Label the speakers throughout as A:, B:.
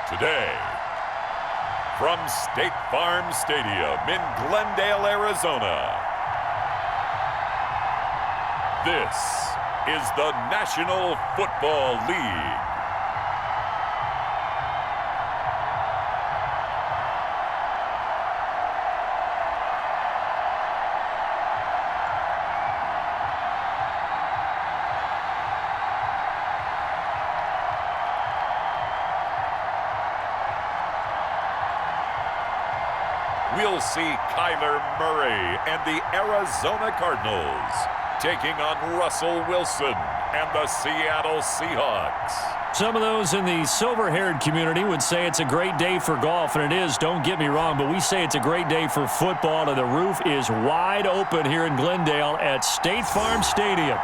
A: Today, from State Farm Stadium in Glendale, Arizona, this is the National Football League. We'll see Kyler Murray and the Arizona Cardinals taking on Russell Wilson and the Seattle Seahawks.
B: Some of those in the silver-haired community would say it's a great day for golf, and it is, don't get me wrong, but we say it's a great day for football, and the roof is wide open here in Glendale at State Farm Stadium.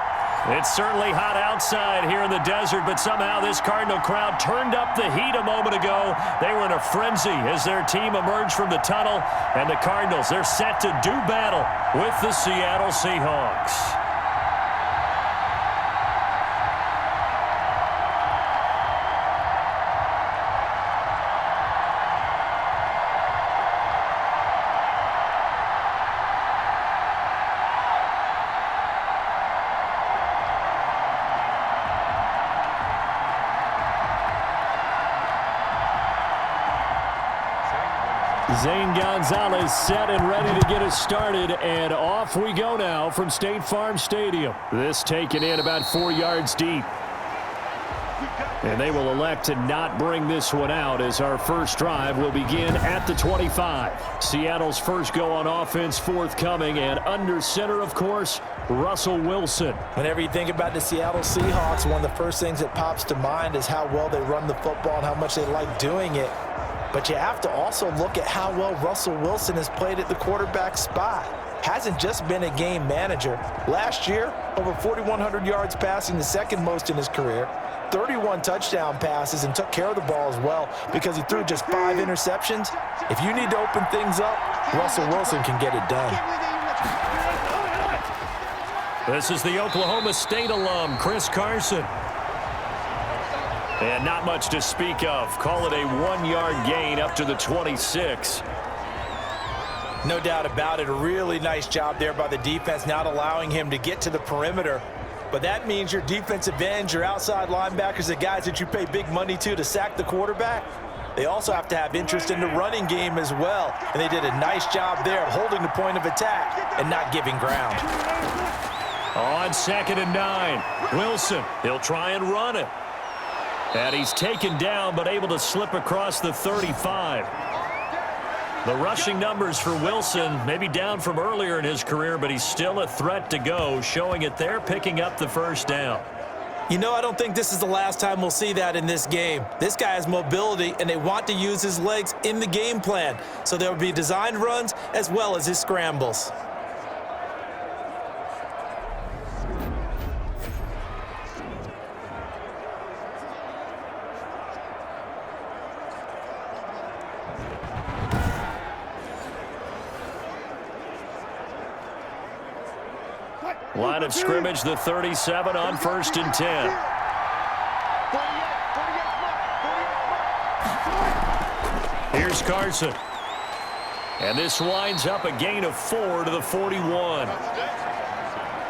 B: It's certainly hot outside here in the desert, but somehow this Cardinal crowd turned up the heat a moment ago. They were in a frenzy as their team emerged from the tunnel, and the Cardinals, they're set to do battle with the Seattle Seahawks. Zane Gonzalez set and ready to get us started, and off we go now from State Farm Stadium. This taken in about 4 yards deep. And they will elect to not bring this one out as our first drive will begin at the 25. Seattle's first go on offense forthcoming, and under center, of course, Russell Wilson.
C: Whenever you think about the Seattle Seahawks, one of the first things that pops to mind is how well they run the football and how much they like doing it. But you have to also look at how well Russell Wilson has played at the quarterback spot. Hasn't just been a game manager. Last year, over 4,100 yards passing, the second most in his career. 31 touchdown passes, and took care of the ball as well because he threw just 5 interceptions. If you need to open things up, Russell Wilson can get it done.
B: This is the Oklahoma State alum, Chris Carson. And not much to speak of. Call it a 1-yard gain up to the 26.
C: No doubt about it. A really nice job there by the defense, not allowing him to get to the perimeter. But that means your defensive ends, your outside linebackers, the guys that you pay big money to sack the quarterback, they also have to have interest in the running game as well. And they did a nice job there of holding the point of attack and not giving ground.
B: On 2nd and 9, Wilson, he'll try and run it. And he's taken down, but able to slip across the 35. The rushing numbers for Wilson may be down from earlier in his career, but he's still a threat to go, showing it there, picking up the first down.
C: You know, I don't think this is the last time we'll see that in this game. This guy has mobility, and they want to use his legs in the game plan. So there will be designed runs as well as his scrambles.
B: Line of scrimmage, the 37 on 1st and 10. Here's Carson. And this winds up a gain of 4 to the 41.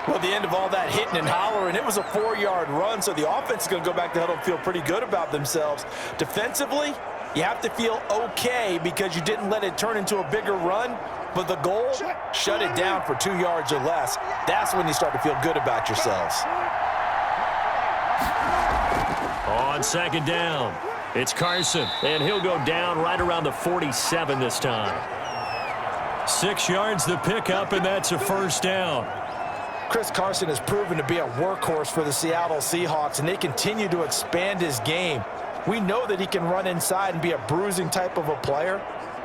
C: Well, the end of all that hitting and hollering, it was a 4-yard run, so the offense is going to go back to huddle and feel pretty good about themselves. Defensively, you have to feel okay because you didn't let it turn into a bigger run. But the goal, shut it down for 2 yards or less. That's when you start to feel good about yourselves.
B: On 2nd down, it's Carson, and he'll go down right around the 47 this time. 6 yards the pickup, and that's a first down.
C: Chris Carson has proven to be a workhorse for the Seattle Seahawks, and they continue to expand his game. We know that he can run inside and be a bruising type of a player,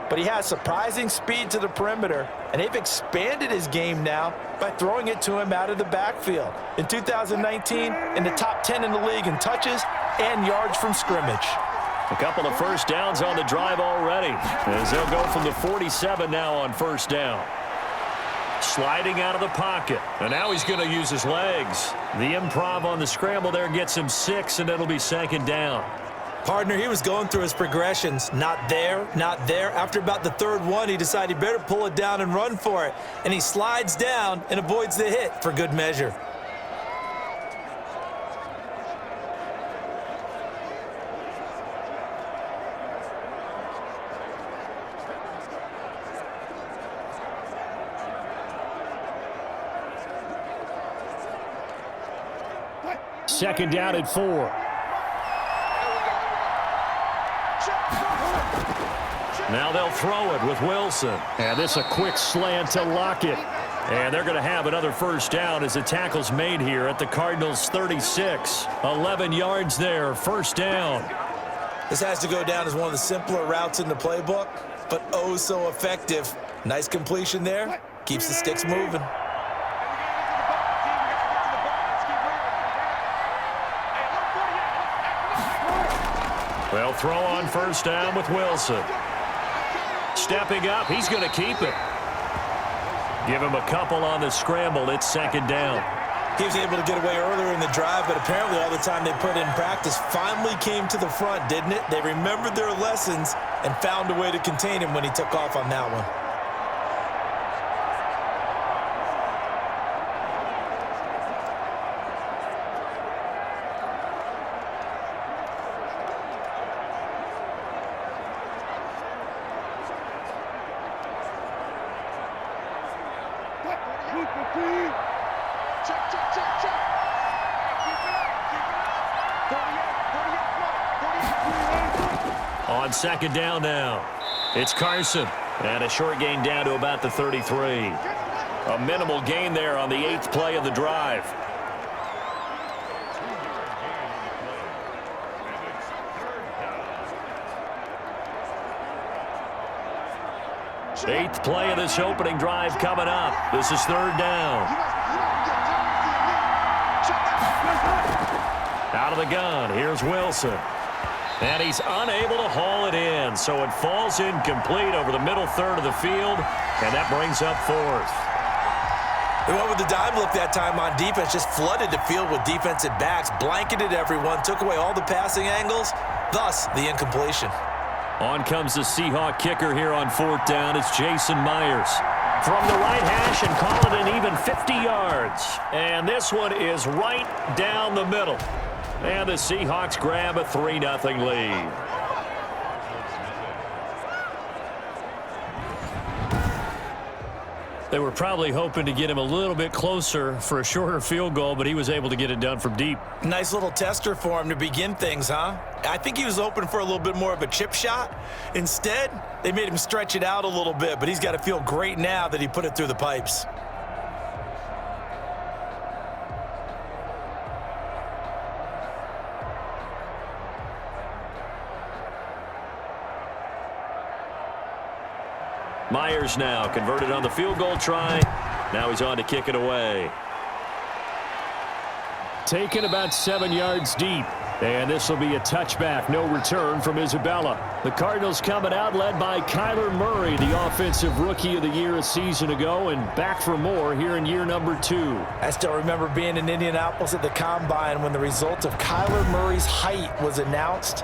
C: but he has surprising speed to the perimeter, and they've expanded his game now by throwing it to him out of the backfield. In 2019, in the top 10 in the league in touches and yards from scrimmage.
B: A couple of first downs on the drive already, as they'll go from the 47 now on 1st down. Sliding out of the pocket, and now he's going to use his legs. The improv on the scramble there gets him 6, and it'll be 2nd down.
C: Partner, he was going through his progressions. Not there, not there. After about the third one, he decided he better pull it down and run for it. And he slides down and avoids the hit for good measure.
B: Second down at 4. Now they'll throw it with Wilson. And this a quick slant to Lockett. And they're going to have another first down as the tackle's made here at the Cardinals' 36. 11 yards there, first down.
C: This has to go down as one of the simpler routes in the playbook, but oh so effective. Nice completion there. Keeps the sticks moving.
B: They'll throw on first down with Wilson. Stepping up, he's going to keep it. Give him a couple on the scramble. It's second down.
C: He was able to get away earlier in the drive, but apparently all the time they put in practice finally came to the front, didn't it? They remembered their lessons and found a way to contain him when he took off on that one.
B: On second down now, it's Carson. And a short gain down to about the 33. A minimal gain there on the 8th play of the drive. Eighth play of this opening drive coming up. This is third down. Out of the gun, here's Wilson. And he's unable to haul it in, so it falls incomplete over the middle third of the field, and that brings up fourth.
C: They went with the dime look that time on defense, just flooded the field with defensive backs, blanketed everyone, took away all the passing angles, thus the incompletion.
B: On comes the Seahawk kicker here on fourth down. It's Jason Myers. From the right hash and call it an even 50 yards. And this one is right down the middle. And the Seahawks grab a 3-0 lead. They were probably hoping to get him a little bit closer for a shorter field goal, but he was able to get it done from deep.
C: Nice little tester for him to begin things, huh? I think he was hoping for a little bit more of a chip shot. Instead, they made him stretch it out a little bit, but he's got to feel great now that he put it through the pipes.
B: Myers now converted on the field goal try. Now he's on to kick it away. Taken about 7 yards deep. And this will be a touchback. No return from Isabella. The Cardinals coming out led by Kyler Murray, the offensive rookie of the year a season ago, and back for more here in year number 2.
C: I still remember being in Indianapolis at the Combine when the result of Kyler Murray's height was announced.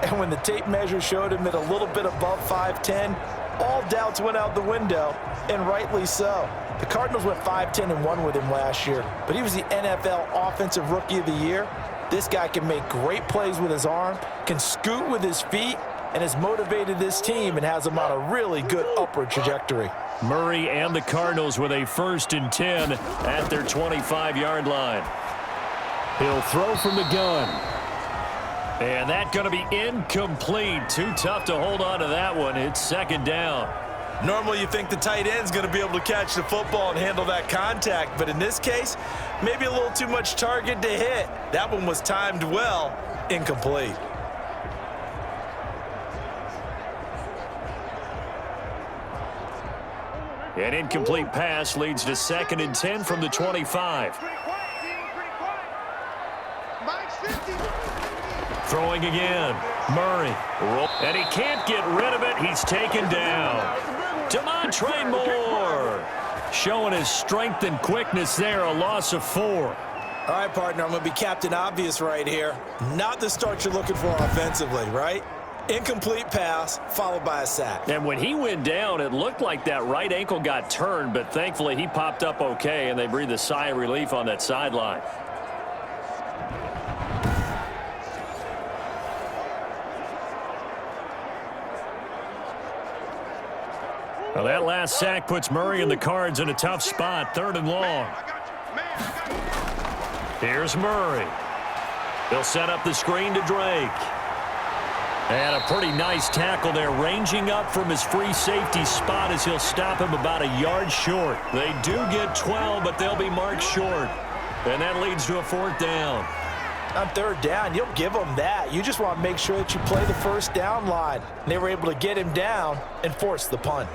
C: And when the tape measure showed him at a little bit above 5'10", all doubts went out the window, and rightly so. The Cardinals went 5-10-1 with him last year, but he was the NFL Offensive Rookie of the Year. This guy can make great plays with his arm, can scoot with his feet, and has motivated this team and has them on a really good upward trajectory.
B: Murray and the Cardinals with a 1st and 10 at their 25-yard line. He'll throw from the gun. And that's going to be incomplete. Too tough to hold on to that one. It's second down.
C: Normally you think the tight end's going to be able to catch the football and handle that contact, but in this case, maybe a little too much target to hit. That one was timed well. Incomplete.
B: An incomplete pass leads to 2nd and 10 from the 25. Throwing again. Murray. And he can't get rid of it. He's taken down. Demontre Moore. Showing his strength and quickness there. A loss of 4.
C: All right, partner, I'm going to be Captain Obvious right here. Not the start you're looking for offensively, right? Incomplete pass, followed by a sack.
B: And when he went down, it looked like that right ankle got turned, but thankfully he popped up okay, and they breathed a sigh of relief on that sideline. Well, that last sack puts Murray and the Cards in a tough spot, 3rd and long. Here's Murray. They'll set up the screen to Drake. And a pretty nice tackle there, ranging up from his free safety spot as he'll stop him about a yard short. They do get 12, but they'll be marked short. And that leads to a 4th down.
C: On 3rd down, you'll give them that. You just want to make sure that you play the 1st down line. And they were able to get him down and force the punt.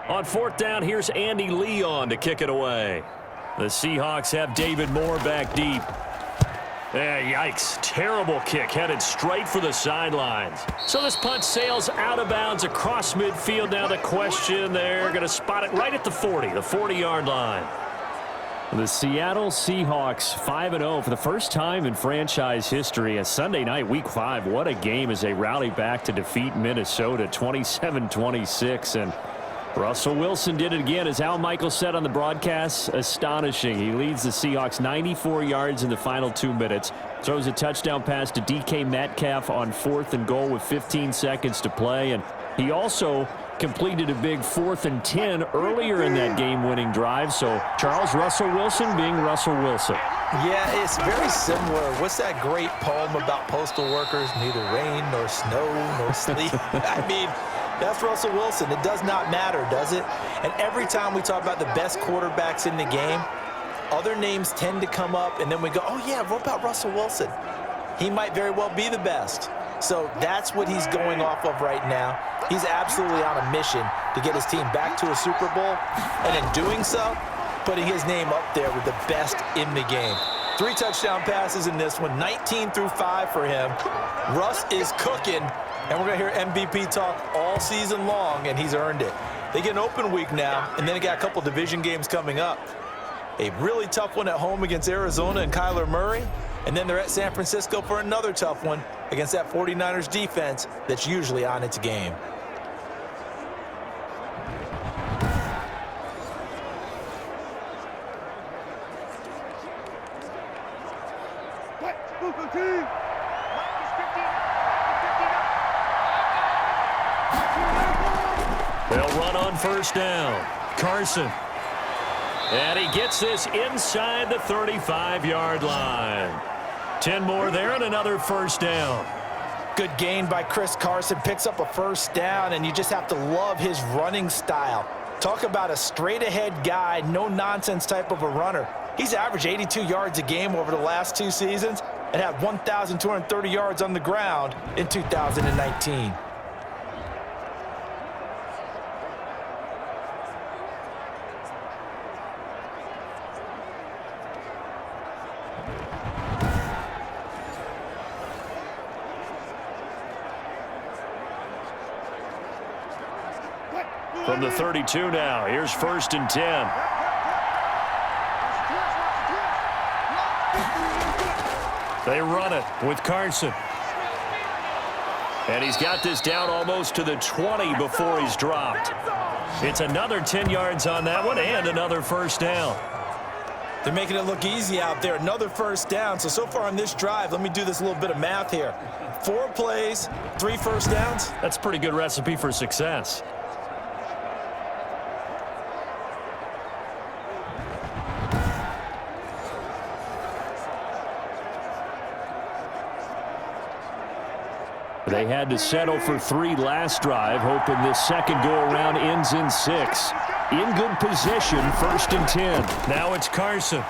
B: On 4th down, here's Andy Leon to kick it away. The Seahawks have David Moore back deep. Yikes. Terrible kick headed straight for the sidelines. So this punt sails out of bounds across midfield. Now the question, they're going to spot it right at the 40, the 40-yard line. The Seattle Seahawks 5-0 for the first time in franchise history. A Sunday night, Week 5. What a game as they rally back to defeat Minnesota 27-26. And Russell Wilson did it again, as Al Michaels said on the broadcast. Astonishing. He leads the Seahawks 94 yards in the final 2 minutes. Throws a touchdown pass to DK Metcalf on 4th and goal with 15 seconds to play. And he also completed a big 4th and 10 earlier in that game-winning drive. So Charles Russell Wilson being Russell Wilson.
C: Yeah, it's very similar. What's that great poem about postal workers? Neither rain nor snow nor sleet. I mean, that's Russell Wilson. It does not matter, does it? And every time we talk about the best quarterbacks in the game, other names tend to come up, and then we go, oh, yeah, what about Russell Wilson? He might very well be the best. So that's what he's going off of right now. He's absolutely on a mission to get his team back to a Super Bowl, and in doing so, putting his name up there with the best in the game. 3 touchdown passes in this one, 19-5 for him. Russ is cooking. And we're going to hear MVP talk all season long, and he's earned it. They get an open week now, and then they got a couple division games coming up. A really tough one at home against Arizona and Kyler Murray, and then they're at San Francisco for another tough one against that 49ers defense that's usually on its game.
B: They'll run on 1st down. Carson. And he gets this inside the 35-yard line. 10 more there and another 1st down.
C: Good gain by Chris Carson. Picks up a 1st down, and you just have to love his running style. Talk about a straight-ahead guy, no-nonsense type of a runner. He's averaged 82 yards a game over the last 2 seasons and had 1,230 yards on the ground in 2019.
B: From the 32 now, here's 1st and 10. They run it with Carson. And he's got this down almost to the 20 before he's dropped. It's another 10 yards on that one and another 1st down.
C: They're making it look easy out there. Another 1st down. So far on this drive, let me do this little bit of math here. 4 plays, 3 1st downs.
B: That's a pretty good recipe for success. They had to settle for 3 last drive, hoping this second go-around ends in 6. In good position, 1st and 10. Now it's Carson.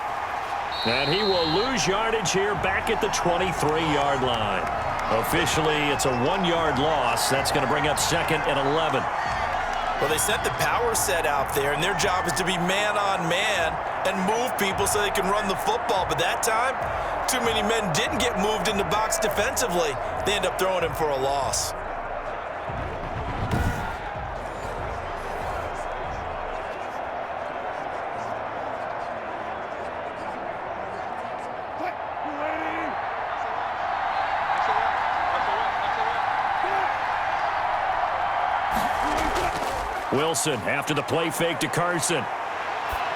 B: And he will lose yardage here back at the 23-yard line. Officially, it's a 1-yard loss. That's going to bring up 2nd and 11.
C: Well, they sent the power set out there, and their job is to be man-on-man and move people so they can run the football. But that time, too many men didn't get moved in the box defensively. They end up throwing him for a loss.
B: Wilson after the play fake to Carson.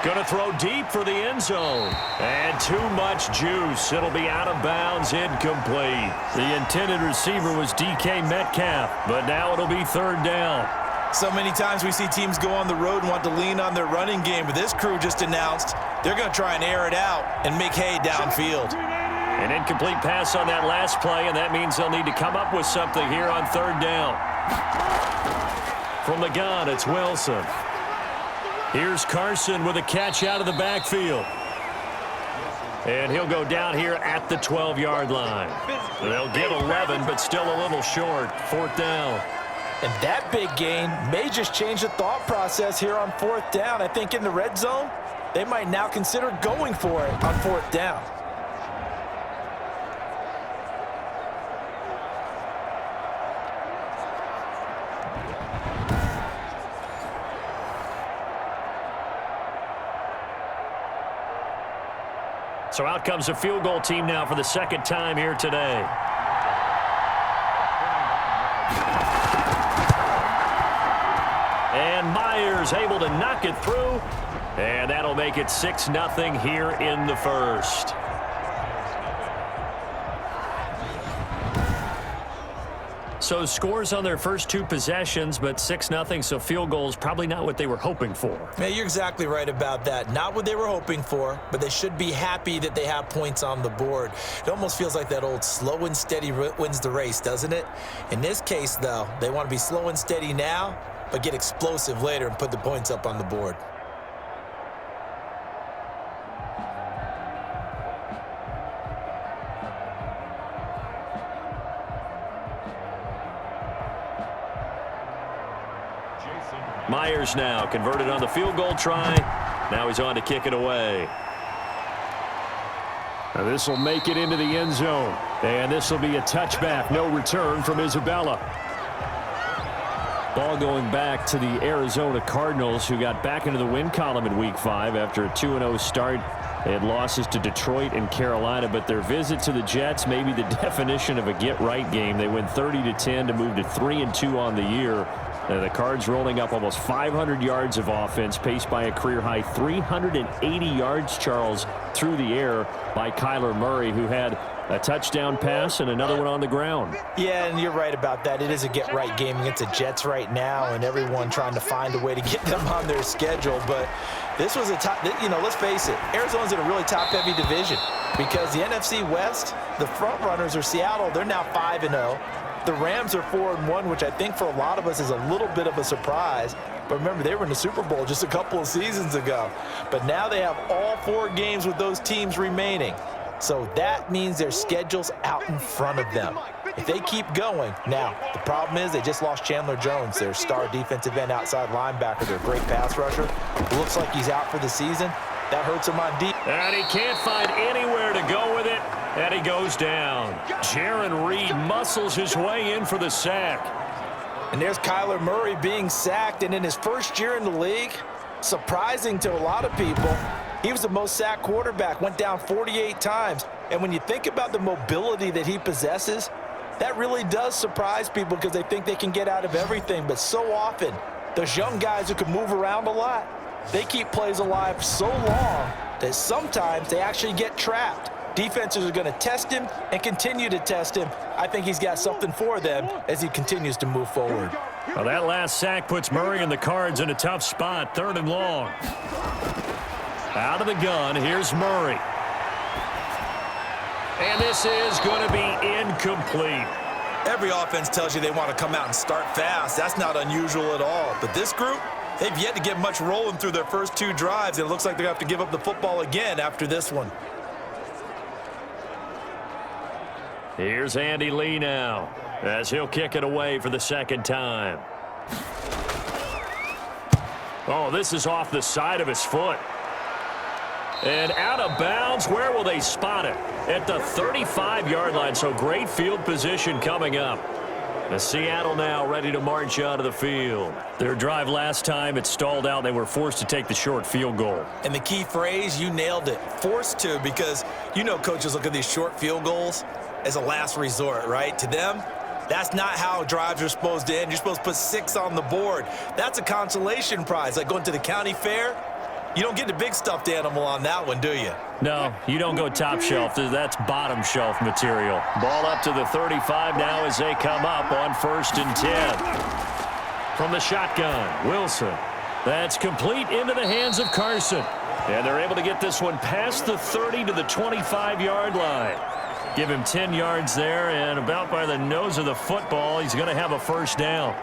B: Going to throw deep for the end zone. And too much juice. It'll be out of bounds, incomplete. The intended receiver was DK Metcalf, but now it'll be third down.
C: So many times we see teams go on the road and want to lean on their running game, but this crew just announced they're going to try and air it out and make hay downfield.
B: An incomplete pass on that last play, and that means they'll need to come up with something here on third down. From the gun, it's Wilson. Here's Carson with a catch out of the backfield. And he'll go down here at the 12-yard line. They'll get 11, but still a little short. Fourth down.
C: And that big gain may just change the thought process here on fourth down. I think in the red zone, they might now consider going for it on fourth down.
B: So out comes the field goal team now for the second time here today. And Myers able to knock it through. And that'll make it 6-0 here in the first. So scores on their first two possessions, but 6-0, so field goals probably not what they were hoping for.
C: Yeah, you're exactly right about that. Not what they were hoping for, but they should be happy that they have points on the board. It almost feels like that old slow and steady wins the race, doesn't it? In this case, though, they want to be slow and steady now, but get explosive later and put the points up on the board.
B: Myers now converted on the field goal try. Now he's on to kick it away. Now this will make it into the end zone. And this will be a touchback. No return from Isabella. Ball going back to the Arizona Cardinals, who got back into the win column in Week 5 after a 2-0 start. They had losses to Detroit and Carolina, but their visit to the Jets may be the definition of a get-right game. They win 30-10 to move to 3-2 on the year. The Cards rolling up almost 500 yards of offense, paced by a career-high 380 yards, Charles, through the air by Kyler Murray, who had a touchdown pass and another one on the ground.
C: Yeah, and you're right about that. It is a get-right game against the Jets right now, and everyone trying to find a way to get them on their schedule. But this was a top, let's face it, Arizona's in a really top-heavy division because the NFC West, the front runners are Seattle. They're now 5-0. The Rams are 4-1, which I think for a lot of us is a little bit of a surprise. But remember, they were in the Super Bowl just a couple of seasons ago. But now they have all 4 games with those teams remaining. So that means their schedule's out in front of them. If they keep going, now, the problem is they just lost Chandler Jones, their star defensive end outside linebacker, their great pass rusher. Looks like he's out for the season. That hurts him on deep.
B: And he can't find anywhere to go with it. And he goes down. Jaron Reed muscles his way in for the sack.
C: And there's Kyler Murray being sacked. And in his first year in the league, surprising to a lot of people, he was the most sacked quarterback, went down 48 times. And when you think about the mobility that he possesses, that really does surprise people because they think they can get out of everything. But so often, those young guys who can move around a lot, they keep plays alive so long that sometimes they actually get trapped. Defenses are going to test him and continue to test him. I think he's got something for them as he continues to move forward.
B: Well, that last sack puts Murray and the Cards in a tough spot, 3rd and long. Out of the gun, here's Murray. And this is going to be incomplete.
C: Every offense tells you they want to come out and start fast. That's not unusual at all. But this group, they've yet to get much rolling through their first 2 drives. And it looks like they're going to have to give up the football again after this one.
B: Here's Andy Lee now, as he'll kick it away for the second time. Oh, this is off the side of his foot. And out of bounds. Where will they spot it? At the 35-yard line, so great field position coming up. The Seattle now ready to march out of the field. Their drive last time, it stalled out. They were forced to take the short field goal.
C: And the key phrase, you nailed it, forced to, because you know coaches look at these short field goals as a last resort, right? To them, that's not how drives are supposed to end. You're supposed to put 6 on the board. That's a consolation prize, like going to the county fair. You don't get the big stuffed animal on that one, do you?
B: No, you don't go top shelf. That's bottom shelf material. Ball up to the 35 now as they come up on 1st and 10. From the shotgun, Wilson. That's complete into the hands of Carson. And they're able to get this one past the 30 to the 25-yard line. Give him 10 yards there, and about by the nose of the football, he's going to have a first down.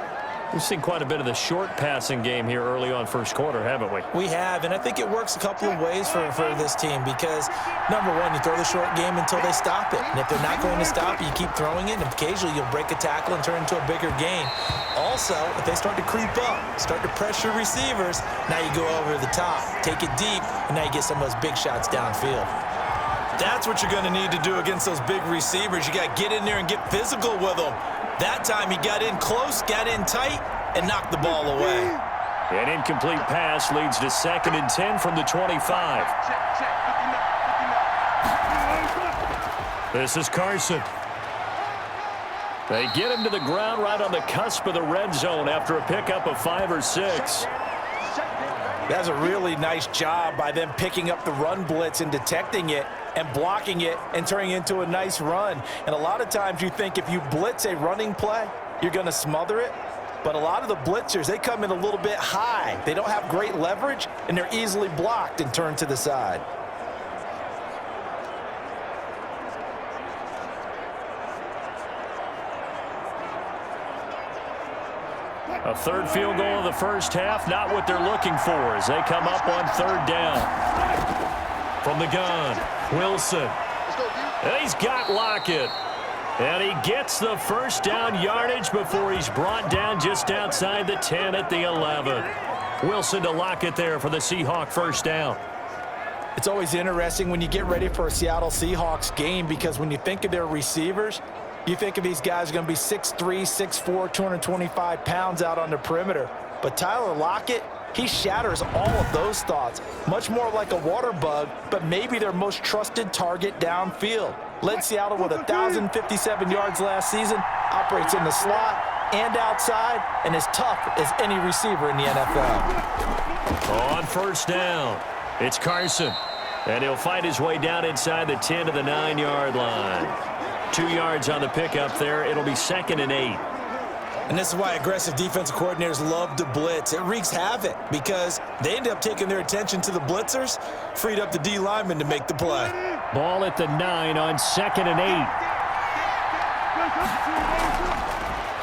B: We've seen quite a bit of the short passing game here early on first quarter, haven't we?
C: We have, and I think it works a couple of ways for this team because, number one, you throw the short game until they stop it. And if they're not going to stop it, you keep throwing it, and occasionally you'll break a tackle and turn into a bigger gain. Also, if they start to creep up, start to pressure receivers, now you go over the top, take it deep, and now you get some of those big shots downfield. That's what you're going to need to do against those big receivers. You got to get in there and get physical with them. That time he got in close, got in tight, and knocked the ball away.
B: An incomplete pass leads to 2nd and 10 from the 25. This is Carson. They get him to the ground right on the cusp of the red zone after a pickup of 5 or 6.
C: That's a really nice job by them picking up the run blitz and detecting it and blocking it and turning it into a nice run. And a lot of times you think if you blitz a running play, you're going to smother it. But a lot of the blitzers, they come in a little bit high. They don't have great leverage, and they're easily blocked and turned to the side.
B: A third field goal of the first half, not what they're looking for as they come up on 3rd down. From the gun, Wilson. And he's got Lockett. And he gets the first down yardage before he's brought down just outside the 10 at the 11. Wilson to Lockett there for the Seahawk first down.
C: It's always interesting when you get ready for a Seattle Seahawks game because when you think of their receivers, you think of these guys are going to be 6'3", 6'4", 225 pounds out on the perimeter. But Tyler Lockett, he shatters all of those thoughts. Much more like a water bug, but maybe their most trusted target downfield. Led Seattle with 1,057 yards last season, operates in the slot and outside, and is tough as any receiver in the NFL.
B: On first down, it's Carson. And he'll fight his way down inside the 10 to the 9-yard line. 2 yards on the pickup there. It'll be 2nd and 8.
C: And this is why aggressive defensive coordinators love to blitz. It wreaks havoc because they end up taking their attention to the blitzers, freed up the D lineman to make the play.
B: Ball at the 9 on 2nd and 8.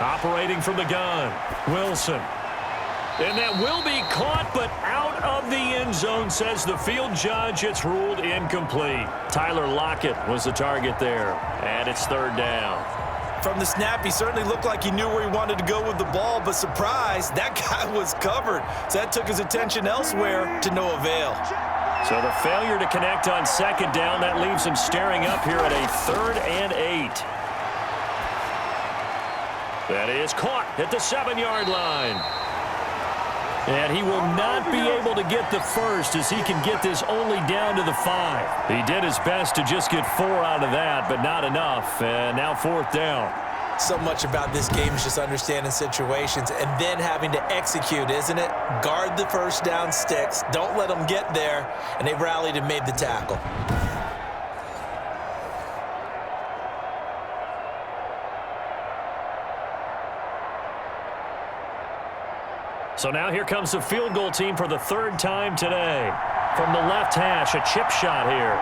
B: Operating from the gun, Wilson. And that will be caught, but out of the end zone, says the field judge. It's ruled incomplete. Tyler Lockett was the target there, and it's 3rd down.
C: From the snap, he certainly looked like he knew where he wanted to go with the ball, but surprise, that guy was covered. So that took his attention elsewhere to no avail.
B: So the failure to connect on 2nd down, that leaves him staring up here at a 3rd and 8. That is caught at the 7-yard line. And he will not be able to get the first as he can get this only down to the 5. He did his best to just get 4 out of that, but not enough. And now 4th down.
C: So much about this game is just understanding situations and then having to execute, isn't it? Guard the first down sticks. Don't let them get there. And they rallied and made the tackle.
B: So now here comes the field goal team for the 3rd time today. From the left hash, a chip shot here.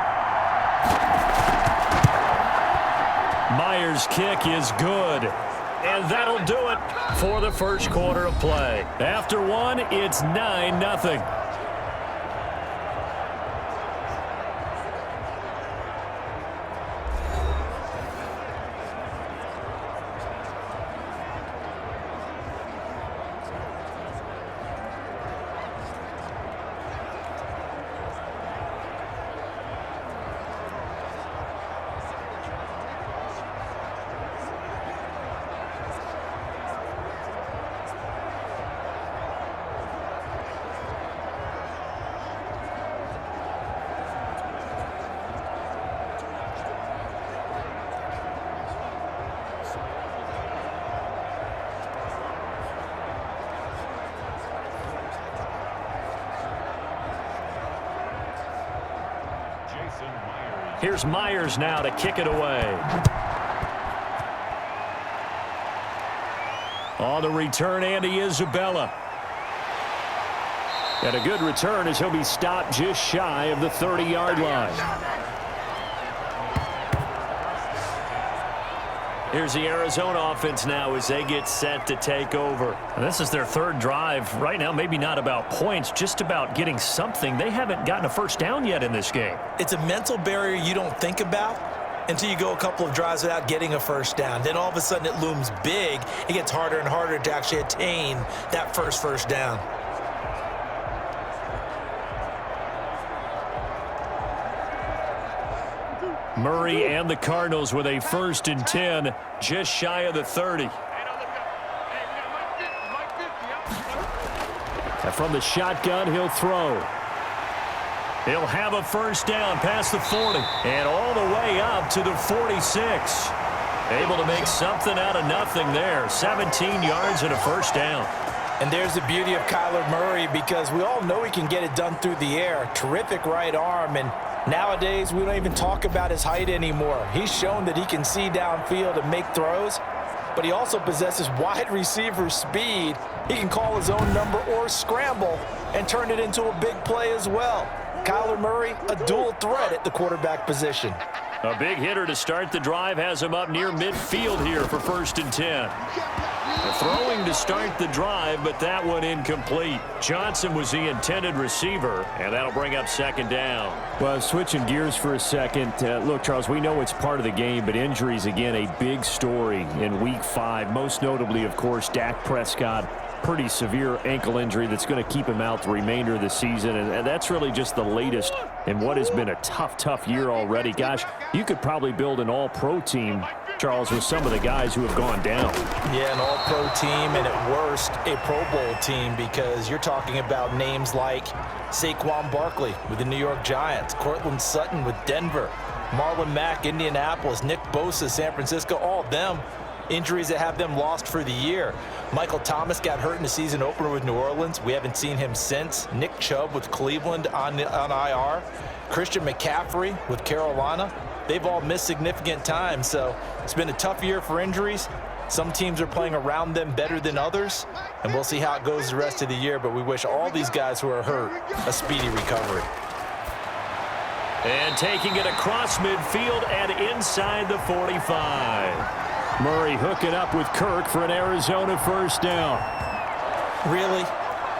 B: Myers' kick is good. And that'll do it for the first quarter of play. After one, it's 9-0. Here's Myers now to kick it away. On the return, Andy Isabella. And a good return as he'll be stopped just shy of the 30-yard line. Here's the Arizona offense now as they get set to take over. And this is their third drive. Right now, maybe not about points, just about getting something. They haven't gotten a first down yet in this game.
C: It's a mental barrier you don't think about until you go a couple of drives without getting a first down. Then all of a sudden it looms big. It gets harder and harder to actually attain that first down.
B: Murray and the Cardinals with a 1st and 10, just shy of the 30. And from the shotgun, he'll throw. He'll have a first down past the 40 and all the way up to the 46. Able to make something out of nothing there. 17 yards and a first down.
C: And there's the beauty of Kyler Murray, because we all know he can get it done through the air. Terrific right arm, and nowadays we don't even talk about his height anymore. He's shown that he can see downfield and make throws, but he also possesses wide receiver speed. He can call his own number or scramble and turn it into a big play as well. Kyler Murray, a dual threat at the quarterback position.
B: A big hitter to start the drive has him up near midfield here for 1st and 10. The throwing to start the drive, but that one incomplete. Johnson was the intended receiver, and that'll bring up 2nd down.
D: Well, switching gears for a second. Look, Charles, we know it's part of the game, but injuries, again, a big story in Week 5. Most notably, of course, Dak Prescott. Pretty severe ankle injury that's going to keep him out the remainder of the season, and that's really just the latest in what has been a tough year already. Gosh, you could probably build an all-pro team, Charles, with some of the guys who have gone down.
C: Yeah, an all-pro team, and at worst, a Pro Bowl team, because you're talking about names like Saquon Barkley with the New York Giants, Cortland Sutton with Denver, Marlon Mack, Indianapolis, Nick Bosa, San Francisco, all of them injuries that have them lost for the year. Michael Thomas got hurt in the season opener with New Orleans. We haven't seen him since. Nick Chubb with Cleveland on IR. Christian McCaffrey with Carolina. They've all missed significant time, so it's been a tough year for injuries. Some teams are playing around them better than others, and we'll see how it goes the rest of the year, but we wish all these guys who are hurt a speedy recovery.
B: And taking it across midfield and inside the 45. Murray hooking up with Kirk for an Arizona first down.
C: Really?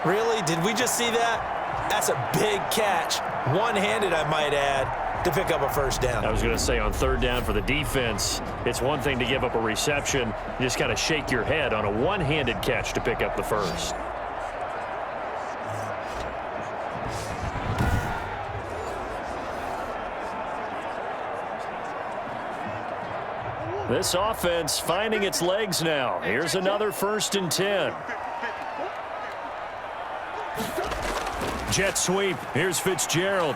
C: Really? Did we just see that? That's a big catch. One-handed, I might add, to pick up a first down.
B: I was going to say, on 3rd down for the defense, it's one thing to give up a reception. You just got to shake your head on a one-handed catch to pick up the first. This offense finding its legs now. Here's another 1st and 10. Jet sweep. Here's Fitzgerald.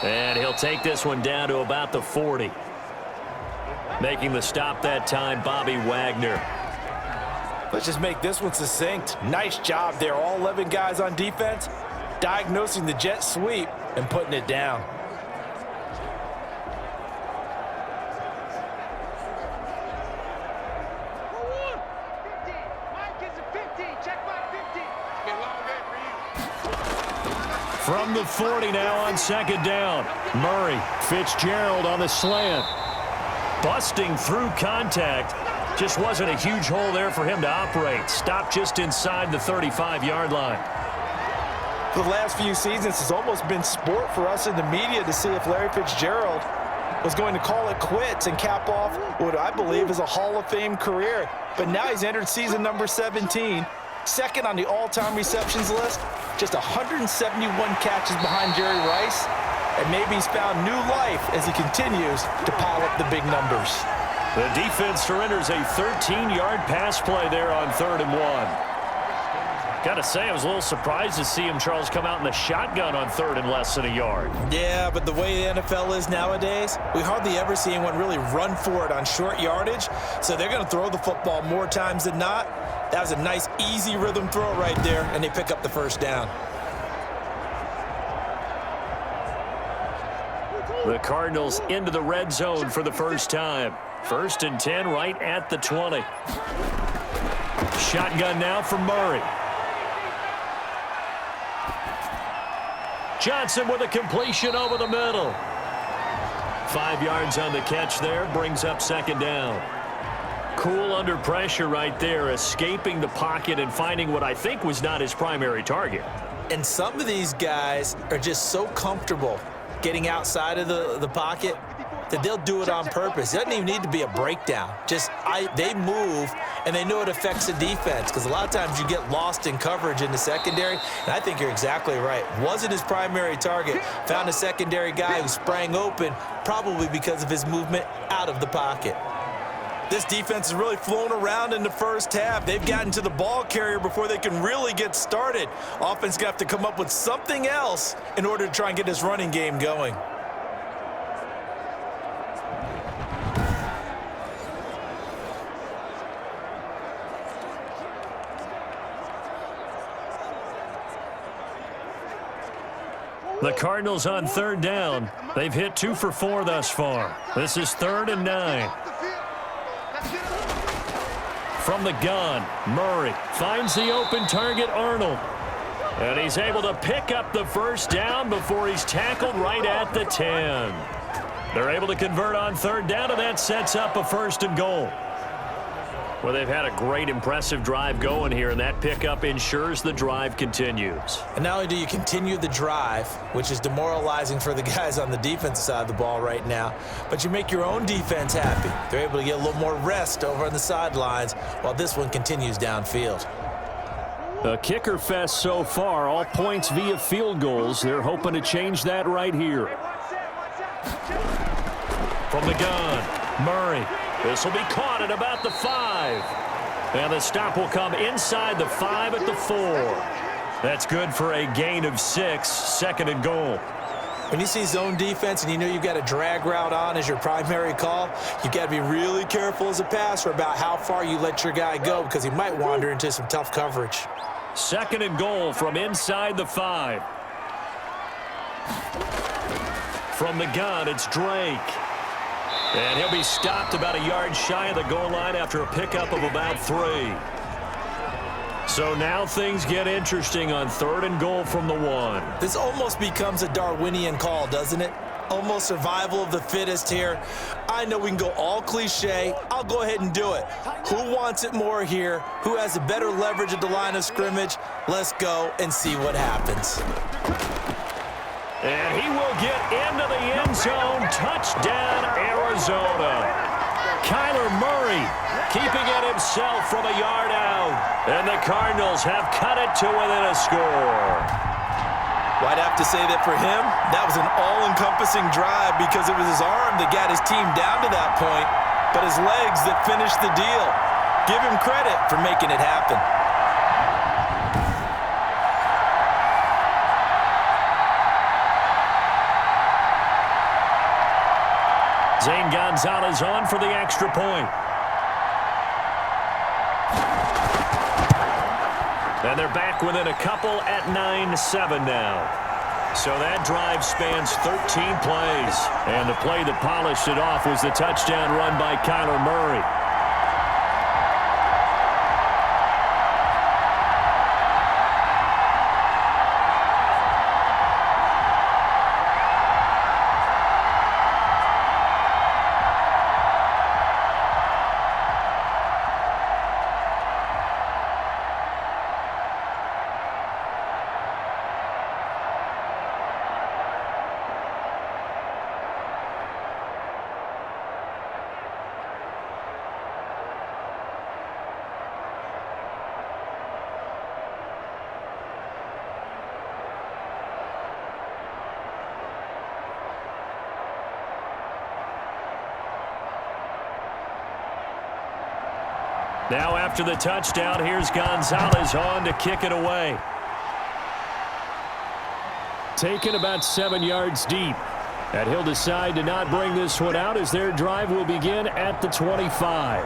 B: And he'll take this one down to about the 40. Making the stop that time, Bobby Wagner.
C: Let's just make this one succinct. Nice job there. All 11 guys on defense diagnosing the jet sweep and putting it down.
B: From the 40 now on 2nd down. Murray, Fitzgerald on the slant. Busting through contact. Just wasn't a huge hole there for him to operate. Stopped just inside the 35-yard line.
C: For the last few seasons, it's almost been sport for us in the media to see if Larry Fitzgerald was going to call it quits and cap off what I believe is a Hall of Fame career. But now he's entered season number 17. Second on the all-time receptions list, just 171 catches behind Jerry Rice, and maybe he's found new life as he continues to pile up the big numbers.
B: The defense surrenders a 13-yard pass play there on 3rd and 1. Gotta say, I was a little surprised to see him, Charles, come out in the shotgun on 3rd and less than a yard.
C: Yeah, but the way the NFL is nowadays, we hardly ever see anyone really run for it on short yardage, so they're going to throw the football more times than not. That was a nice, easy rhythm throw right there, and they pick up the first down.
B: The Cardinals into the red zone for the first time. 1st and 10 right at the 20. Shotgun now for Murray. Johnson with a completion over the middle. 5 yards on the catch there, brings up 2nd down. Cool under pressure right there, escaping the pocket and finding what I think was not his primary target.
C: And some of these guys are just so comfortable getting outside of the pocket that they'll do it on purpose. It doesn't even need to be a breakdown. They move, and they know it affects the defense, because a lot of times you get lost in coverage in the secondary, and I think you're exactly right. Wasn't his primary target. Found a secondary guy who sprang open, probably because of his movement out of the pocket. This defense has really flown around in the first half. They've gotten to the ball carrier before they can really get started. Offense got to come up with something else in order to try and get this running game going.
B: The Cardinals on 3rd down. They've hit 2 for 4 thus far. This is 3rd and 9. From the gun, Murray finds the open target, Arnold. And he's able to pick up the 1st down before he's tackled right at the 10. They're able to convert on 3rd down, and that sets up a 1st and goal. Well, they've had a great, impressive drive going here, and that pickup ensures the drive continues.
C: And not only do you continue the drive, which is demoralizing for the guys on the defensive side of the ball right now, but you make your own defense happy. They're able to get a little more rest over on the sidelines while this one continues downfield.
D: A kicker fest so far, all points via field goals. They're hoping to change that right here.
B: From the gun, Murray. This will be caught at about the 5. And the stop will come inside the 5 at the 4. That's good for a gain of 6, 2nd and goal.
C: When you see zone defense and you know you've got a drag route on as your primary call, you've got to be really careful as a passer about how far you let your guy go, because he might wander into some tough coverage.
B: 2nd and goal from inside the 5. From the gun, it's Drake. And he'll be stopped about a yard shy of the goal line after a pickup of about 3. So now things get interesting on 3rd and goal from the 1.
C: This almost becomes a Darwinian call, doesn't it? Almost survival of the fittest here. I know we can go all cliche. I'll go ahead and do it. Who wants it more here? Who has a better leverage at the line of scrimmage? Let's go and see what happens.
B: And he will get into the end zone. Touchdown, Arizona. Kyler Murray keeping it himself from a yard out. And the Cardinals have cut it to within a score.
C: Well, I'd have to say that for him, that was an all-encompassing drive, because it was his arm that got his team down to that point, but his legs that finished the deal. Give him credit for making it happen.
B: Zane Gonzalez on for the extra point. And they're back within a couple at 9-7 now. So that drive spans 13 plays. And the play that polished it off was the touchdown run by Kyler Murray. Now after the touchdown, here's Gonzalez on to kick it away.
D: Taken about 7 yards deep. And he'll decide to not bring this one out as their drive will begin at the 25.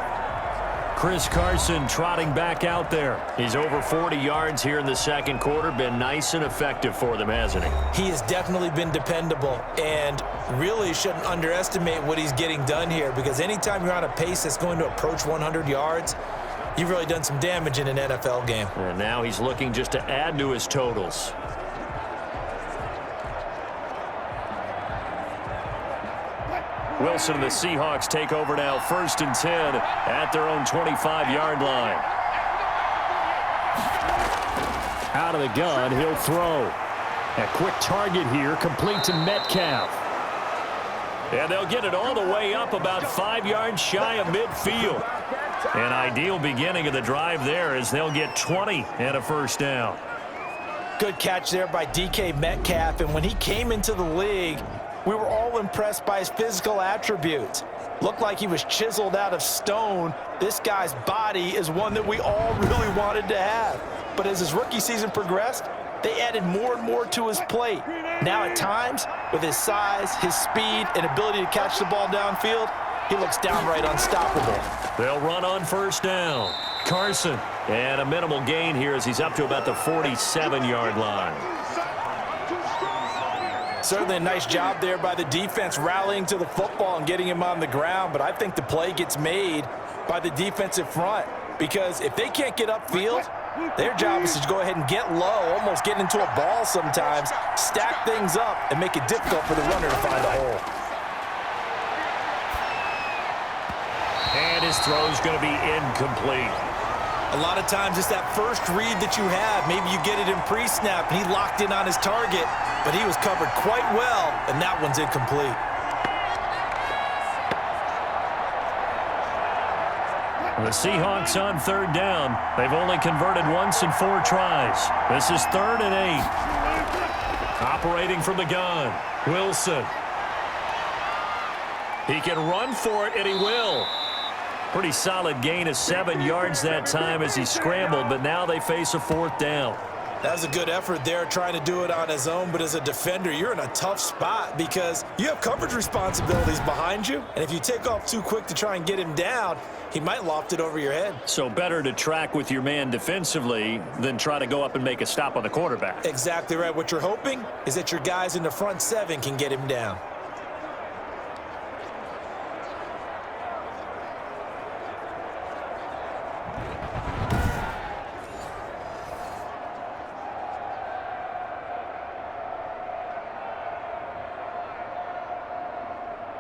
B: Chris Carson trotting back out there. He's over 40 yards here in the second quarter. Been nice and effective for them, hasn't he?
C: He has definitely been dependable, and really shouldn't underestimate what he's getting done here, because anytime you're on a pace that's going to approach 100 yards, you've really done some damage in an NFL game.
B: And now he's looking just to add to his totals. Wilson and the Seahawks take over now, 1st and 10 at their own 25-yard line.
D: Out of the gun, he'll throw. A quick target here, complete to Metcalf.
B: And they'll get it all the way up about 5 yards shy of midfield. An ideal beginning of the drive there as they'll get 20 and a first down.
C: Good catch there by DK Metcalf, and when he came into the league, we were all impressed by his physical attributes. Looked like he was chiseled out of stone. This guy's body is one that we all really wanted to have. But as his rookie season progressed, they added more and more to his plate. Now at times, with his size, his speed, and ability to catch the ball downfield, he looks downright unstoppable.
B: They'll run on first down. Carson. And a minimal gain here as he's up to about the 47-yard line.
C: Certainly a nice job there by the defense rallying to the football and getting him on the ground, but I think the play gets made by the defensive front, because if they can't get upfield, their job is to go ahead and get low, almost get into a ball sometimes, stack things up, and make it difficult for the runner to find a hole.
B: And his throw's going to be incomplete.
C: A lot of times it's that first read that you have. Maybe you get it in pre-snap, and he locked in on his target, but he was covered quite well, and that one's incomplete.
B: The Seahawks on 3rd down. They've only converted once in 4 tries. This is 3rd and 8. Operating from the gun, Wilson. He can run for it, and he will. Pretty solid gain of 7 yards that time as he scrambled, but now they face a 4th down.
C: That was a good effort there, trying to do it on his own, but as a defender, you're in a tough spot because you have coverage responsibilities behind you, and if you take off too quick to try and get him down, he might loft it over your head.
B: So better to track with your man defensively than try to go up and make a stop on the quarterback.
C: Exactly right. What you're hoping is that your guys in the front 7 can get him down.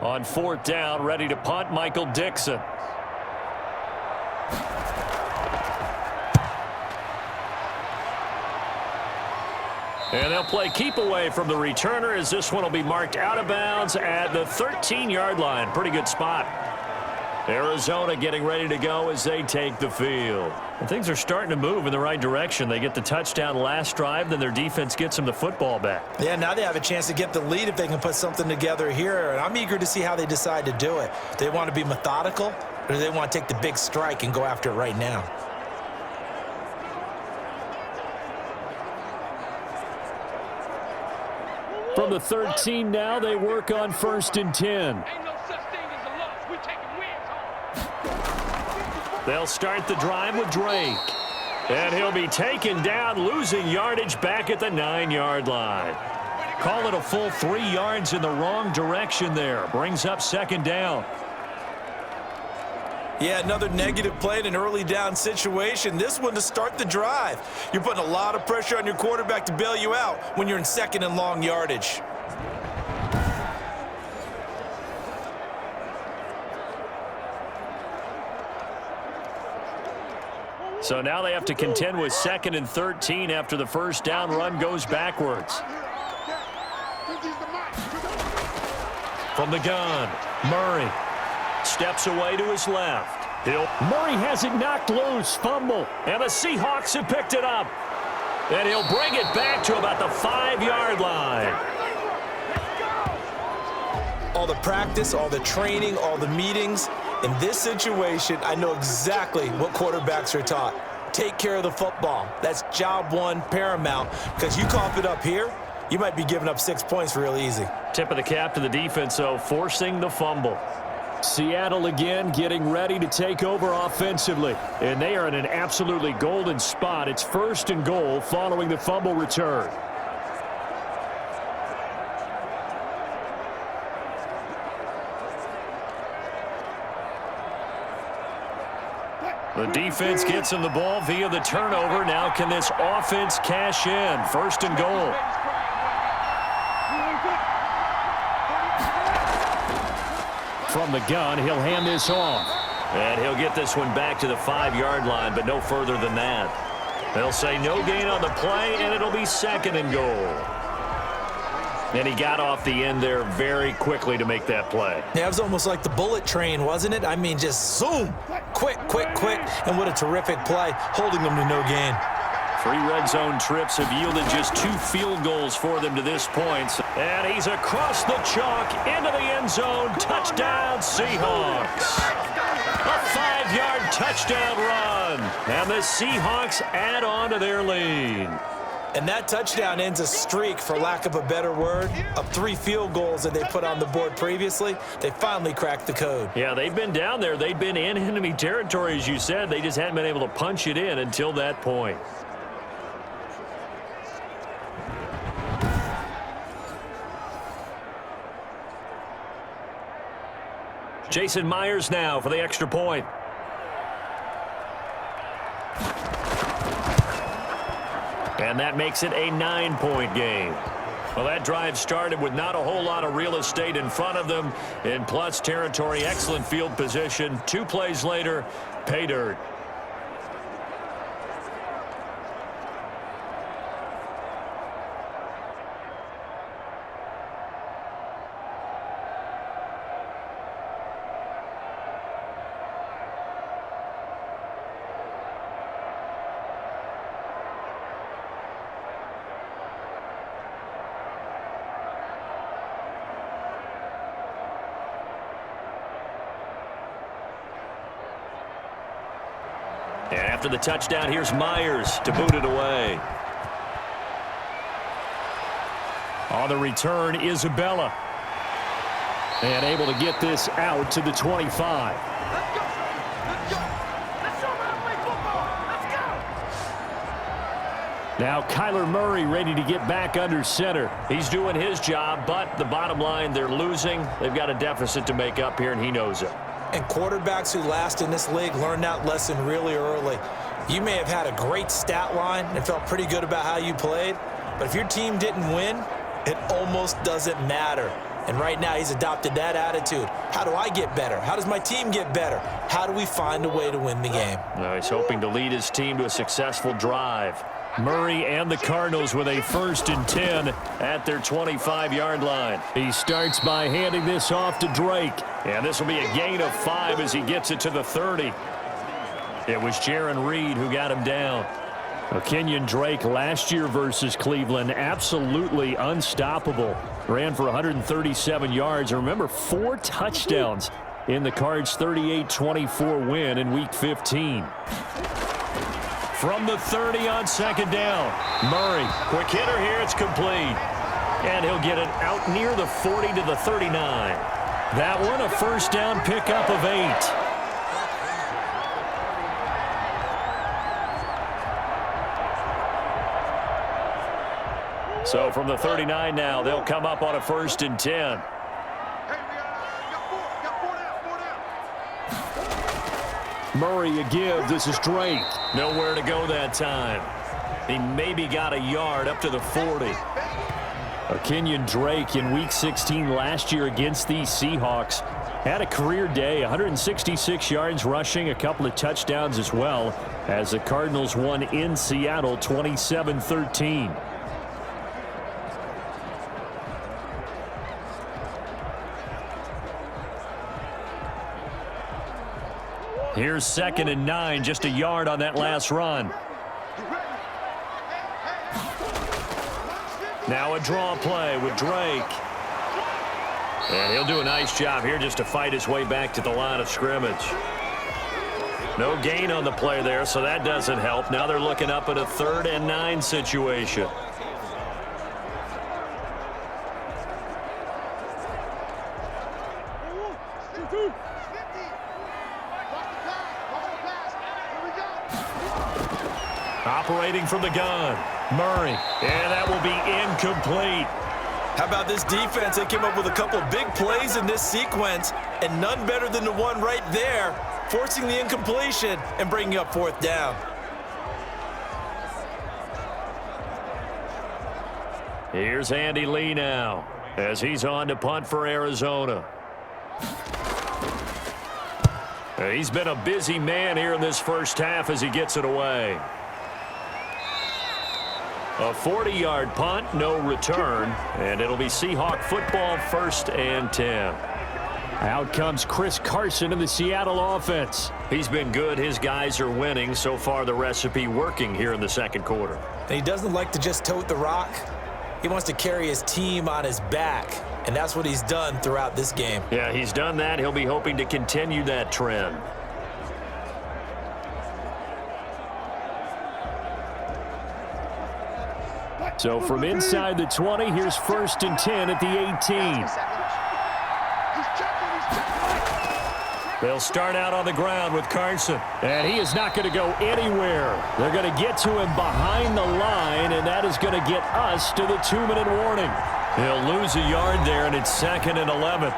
B: On 4th down, ready to punt, Michael Dixon. And they'll play keep away from the returner as this one will be marked out of bounds at the 13-yard line. Pretty good spot. Arizona getting ready to go as they take the field. And things are starting to move in the right direction. They get the touchdown last drive, then their defense gets them the football back.
C: Yeah, now they have a chance to get the lead if they can put something together here. And I'm eager to see how they decide to do it. Do they want to be methodical, or do they want to take the big strike and go after it right now?
D: From the 13 now, they work on 1st and 10.
B: They'll start the drive with Drake. And he'll be taken down, losing yardage back at the 9-yard line. Call it a full 3 yards in the wrong direction there. Brings up 2nd down.
C: Yeah, another negative play in an early down situation. This one to start the drive. You're putting a lot of pressure on your quarterback to bail you out when you're in 2nd and long yardage.
B: So now they have to contend with 2nd and 13 after the first down run goes backwards. From the gun, Murray steps away to his left.
D: Murray has it knocked loose, fumble.
B: And the Seahawks have picked it up. And he'll bring it back to about the 5-yard line.
C: All the practice, all the training, all the meetings. In this situation, I know exactly what quarterbacks are taught. Take care of the football. That's job one, paramount. Because you cough it up here, you might be giving up 6 points real easy.
B: Tip of the cap to the defense, though, forcing the fumble.
D: Seattle again getting ready to take over offensively. And they are in an absolutely golden spot. It's 1st and goal following the fumble return.
B: The defense gets him the ball via the turnover. Now can this offense cash in? 1st and goal. From the gun, he'll hand this off. And he'll get this one back to the 5-yard line, but no further than that. They'll say no gain on the play, and it'll be 2nd and goal. And he got off the end there very quickly to make that play.
C: Yeah, it was almost like the bullet train, wasn't it? I mean, just zoom. Quick, quick, quick. And what a terrific play, holding them to no gain.
B: 3 red zone trips have yielded just 2 field goals for them to this point. And he's across the chalk into the end zone. Touchdown, Seahawks. A 5-yard touchdown run. And the Seahawks add on to their lead.
C: And that touchdown ends a streak, for lack of a better word, of 3 field goals that they put on the board previously. They finally cracked the code.
B: Yeah, they've been down there. They've been in enemy territory, as you said. They just hadn't been able to punch it in until that point. Jason Myers now for the extra point. And that makes it a 9-point game. Well, that drive started with not a whole lot of real estate in front of them. In plus territory, excellent field position. 2 plays later, pay dirt. And after the touchdown, here's Myers to boot it away.
D: On the return, Isabella. And able to get this out to the 25. Now Kyler Murray ready to get back under center.
B: He's doing his job, but the bottom line, they're losing. They've got a deficit to make up here, and he knows it.
C: And quarterbacks who last in this league learn that lesson really early. You may have had a great stat line and felt pretty good about how you played, but if your team didn't win, it almost doesn't matter. And right now, he's adopted that attitude. How do I get better? How does my team get better? How do we find a way to win the game?
B: Now he's hoping to lead his team to a successful drive.
D: Murray and the Cardinals with a 1st and 10 at their 25-yard line. He starts by handing this off to Drake.
B: And this will be a gain of 5 as he gets it to the 30. It was Jaron Reed who got him down.
D: Kenyon Drake last year versus Cleveland, absolutely unstoppable. Ran for 137 yards. Remember, 4 touchdowns in the Cards' 38-24 win in Week 15.
B: From the 30 on 2nd down. Murray, quick hitter here, it's complete. And he'll get it out near the 40 to the 39.
D: That one a 1st down pickup of 8.
B: So from the 39 now, they'll come up on a 1st and 10.
D: Murray a give. This is Drake.
B: Nowhere to go that time. He maybe got a yard up to the 40.
D: Kenyon Drake in Week 16 last year against these Seahawks had a career day, 166 yards rushing, a couple of touchdowns as well, as the Cardinals won in Seattle 27-13.
B: Here's 2nd and 9, just a yard on that last run. Now a draw play with Drake. And he'll do a nice job here just to fight his way back to the line of scrimmage. No gain on the play there, so that doesn't help. Now they're looking up at a 3rd and 9 situation. Operating from the gun, Murray. And that will be incomplete.
C: How about this defense? They came up with a couple of big plays in this sequence, and none better than the one right there, forcing the incompletion and bringing up fourth down.
B: Here's Andy Lee now as he's on to punt for Arizona. He's been a busy man here in this first half as he gets it away. A 40-yard punt, no return, and it'll be Seahawk football, 1st and 10.
D: Out comes Chris Carson in the Seattle offense.
B: He's been good. His guys are winning. So far, the recipe working here in the second quarter.
C: And he doesn't like to just tote the rock. He wants to carry his team on his back, and that's what he's done throughout this game.
B: Yeah, he's done that. He'll be hoping to continue that trend.
D: So from inside the 20, here's 1st and 10 at the 18.
B: They'll start out on the ground with Carson.
D: And he is not going to go anywhere. They're going to get to him behind the line, and that is going to get us to the 2-minute warning.
B: He'll lose a yard there, and it's 2nd and 11.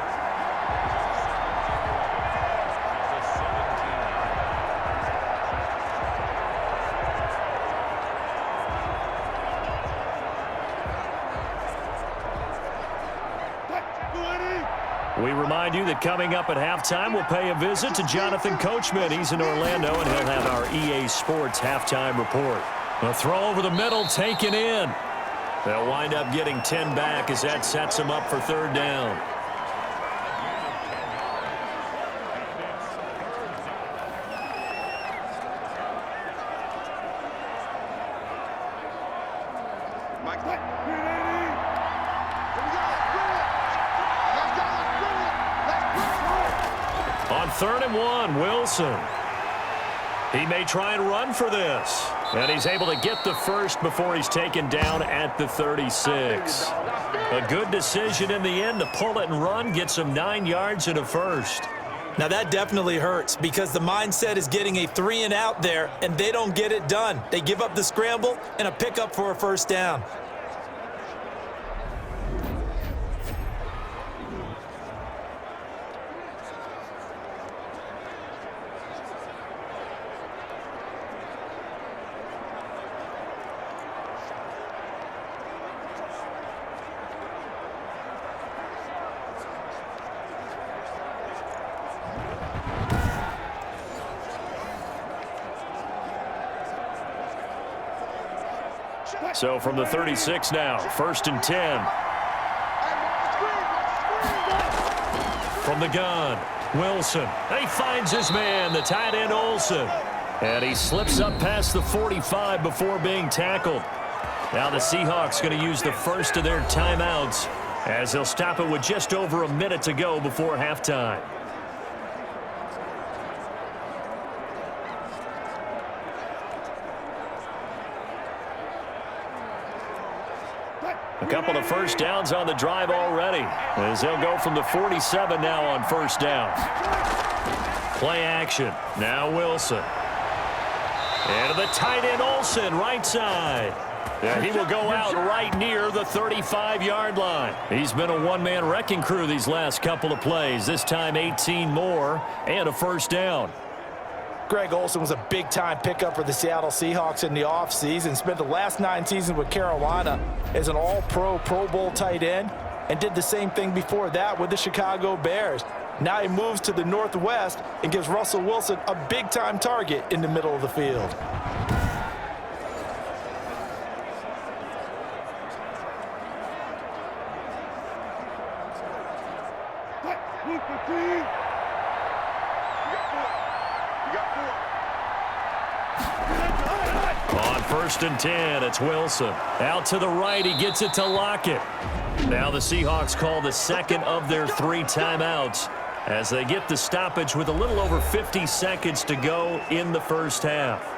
B: We remind you that coming up at halftime, we'll pay a visit to Jonathan Coachman. He's in Orlando, and he'll have our EA Sports halftime report. A throw over the middle, taken in. They'll wind up getting 10 back as that sets them up for 3rd down. On 3rd and 1, Wilson. He may try and run for this. And he's able to get the first before he's taken down at the 36. A good decision in the end to pull it and run, gets him 9 yards and a first.
C: Now that definitely hurts because the mindset is getting a 3-and-out there, and they don't get it done. They give up the scramble and a pickup for a 1st down.
B: So from the 36 now, 1st and 10. From the gun, Wilson. He finds his man, the tight end Olsen. And he slips up past the 45 before being tackled. Now the Seahawks going to use the first of their timeouts as they'll stop it with just over a minute to go before halftime. A couple of 1st downs on the drive already as they'll go from the 47 now on 1st down. Play action. Now Wilson. And the tight end Olsen, right side. Yeah, he will go out right near the 35-yard line. He's been a one-man wrecking crew these last couple of plays. This time 18 more and a 1st down.
C: Greg Olsen was a big-time pickup for the Seattle Seahawks in the offseason. Spent the last 9 seasons with Carolina as an all-pro, Pro Bowl tight end, and did the same thing before that with the Chicago Bears. Now he moves to the Northwest and gives Russell Wilson a big-time target in the middle of the field.
B: On 1st and 10, it's Wilson. Out to the right, he gets it to Lockett. Now the Seahawks call the 2nd of their 3 timeouts as they get the stoppage with a little over 50 seconds to go in the first half.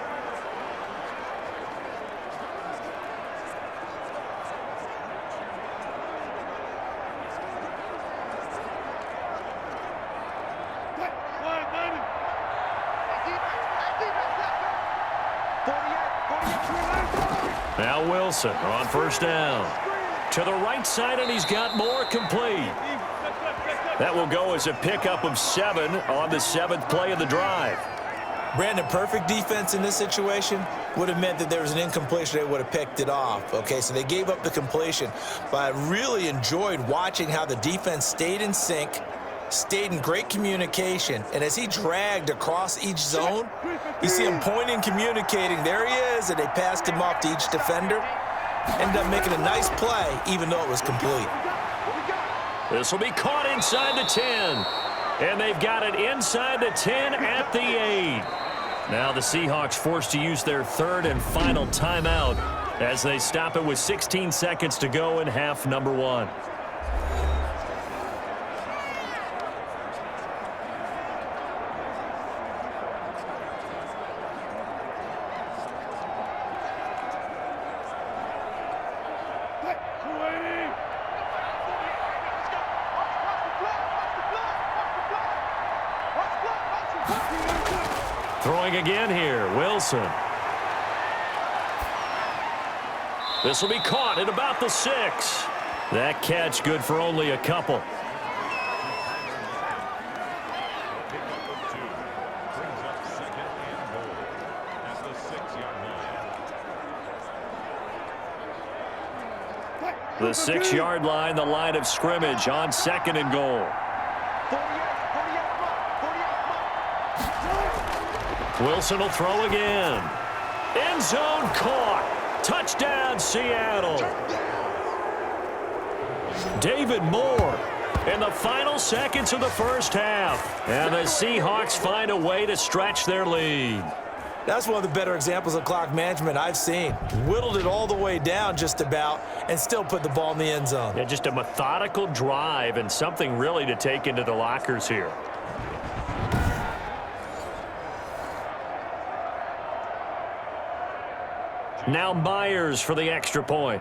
B: Now Wilson on first down. To the right side, and he's got more, complete. That will go as a pickup of 7 on the 7th play of the drive.
C: Brandon, perfect defense in this situation would have meant that there was an incompletion. They would have picked it off. Okay, so they gave up the completion. But I really enjoyed watching how the defense stayed in sync, stayed in great communication, and as he dragged across each zone, you see him pointing, communicating. There he is, and they passed him off to each defender. Ended up making a nice play, even though it was complete.
B: This will be caught inside the 10. And they've got it inside the 10 at the 8. Now the Seahawks forced to use their 3rd and final timeout as they stop it with 16 seconds to go in half number 1. Throwing again here, Wilson. This will be caught at about the 6. That catch good for only a couple. The 6-yard line, the line of scrimmage on 2nd and goal. Wilson will throw again. End zone caught. Touchdown, Seattle. David Moore in the final seconds of the first half. And the Seahawks find a way to stretch their lead.
C: That's one of the better examples of clock management I've seen. Whittled it all the way down just about and still put the ball in the end zone.
B: Yeah, just a methodical drive and something really to take into the lockers here. Now Myers for the extra point.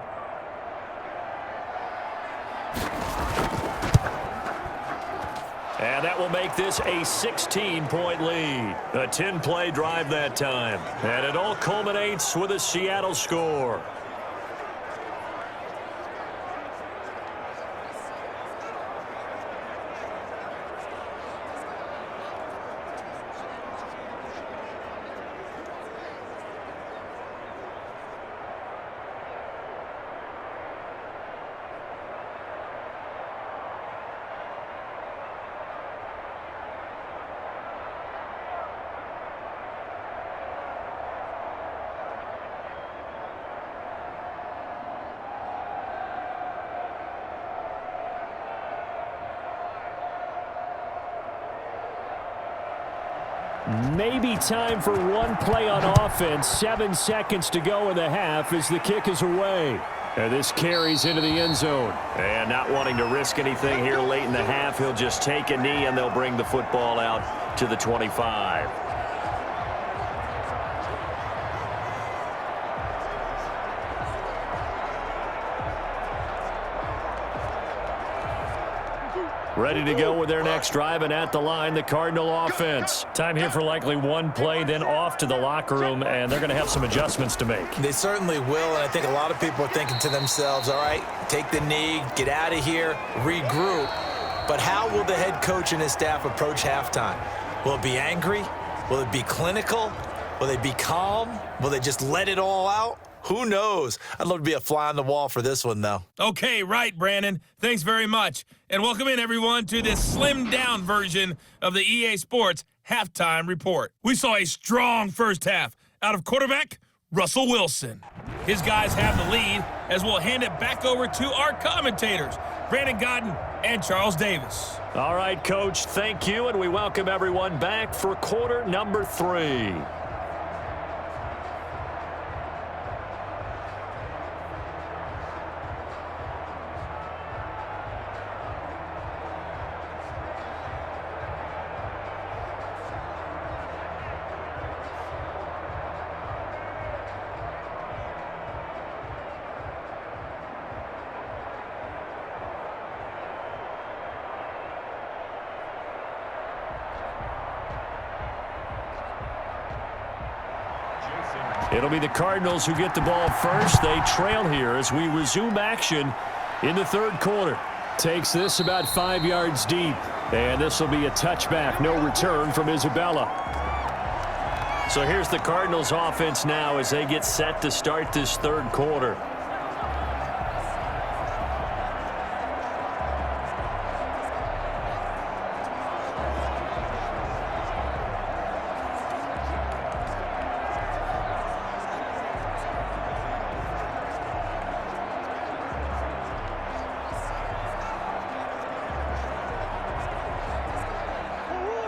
B: And that will make this a 16-point lead. A 10-play drive that time. And it all culminates with a Seattle score. Maybe time for one play on offense. 7 seconds to go in the half as the kick is away. And this carries into the end zone. And not wanting to risk anything here late in the half, he'll just take a knee and they'll bring the football out to the 25. Ready to go with their next drive, and at the line, the Cardinal offense. Time here for likely one play, then off to the locker room, and they're going to have some adjustments to make.
C: They certainly will, and I think a lot of people are thinking to themselves, all right, take the knee, get out of here, regroup. But how will the head coach and his staff approach halftime? Will it be angry? Will it be clinical? Will they be calm? Will they just let it all out? Who knows? I'd love to be a fly on the wall for this one, though.
E: Okay, right, Brandon. Thanks very much. And welcome in, everyone, to this slimmed-down version of the EA Sports Halftime Report. We saw a strong first half out of quarterback Russell Wilson. His guys have the lead, as we'll hand it back over to our commentators, Brandon Godden and Charles Davis.
B: All right, Coach, thank you, and we welcome everyone back for quarter number 3. It'll be the Cardinals who get the ball first. They trail here as we resume action in the third quarter.
D: Takes this about 5 yards deep. And this will be a touchback. No return from Isabella.
B: So here's the Cardinals offense now as they get set to start this third quarter.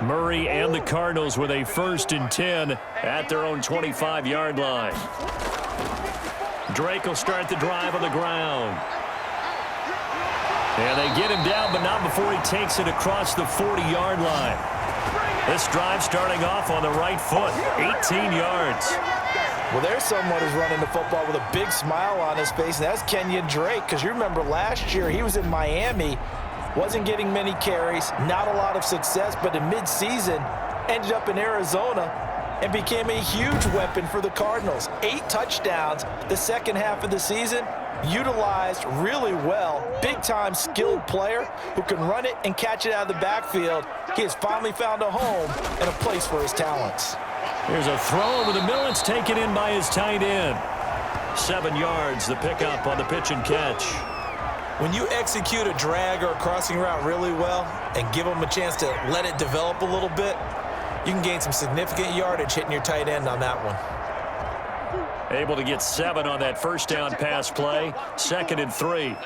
B: Murray and the Cardinals with a 1st and 10 at their own 25-yard line. Drake will start the drive on the ground. And they get him down, but not before he takes it across the 40-yard line. This drive starting off on the right foot, 18 yards.
C: Well, there's someone who's running the football with a big smile on his face, and that's Kenyon Drake, because you remember last year he was in Miami. Wasn't getting many carries, not a lot of success, but in midseason ended up in Arizona and became a huge weapon for the Cardinals. 8 touchdowns the second half of the season, utilized really well. Big-time skilled player who can run it and catch it out of the backfield. He has finally found a home and a place for his talents.
B: Here's a throw over the middle. It's taken in by his tight end. 7 yards, the pickup on the pitch and catch.
C: When you execute a drag or a crossing route really well and give them a chance to let it develop a little bit, you can gain some significant yardage hitting your tight end on that one.
B: Able to get 7 on that first down pass play. 2nd and 3.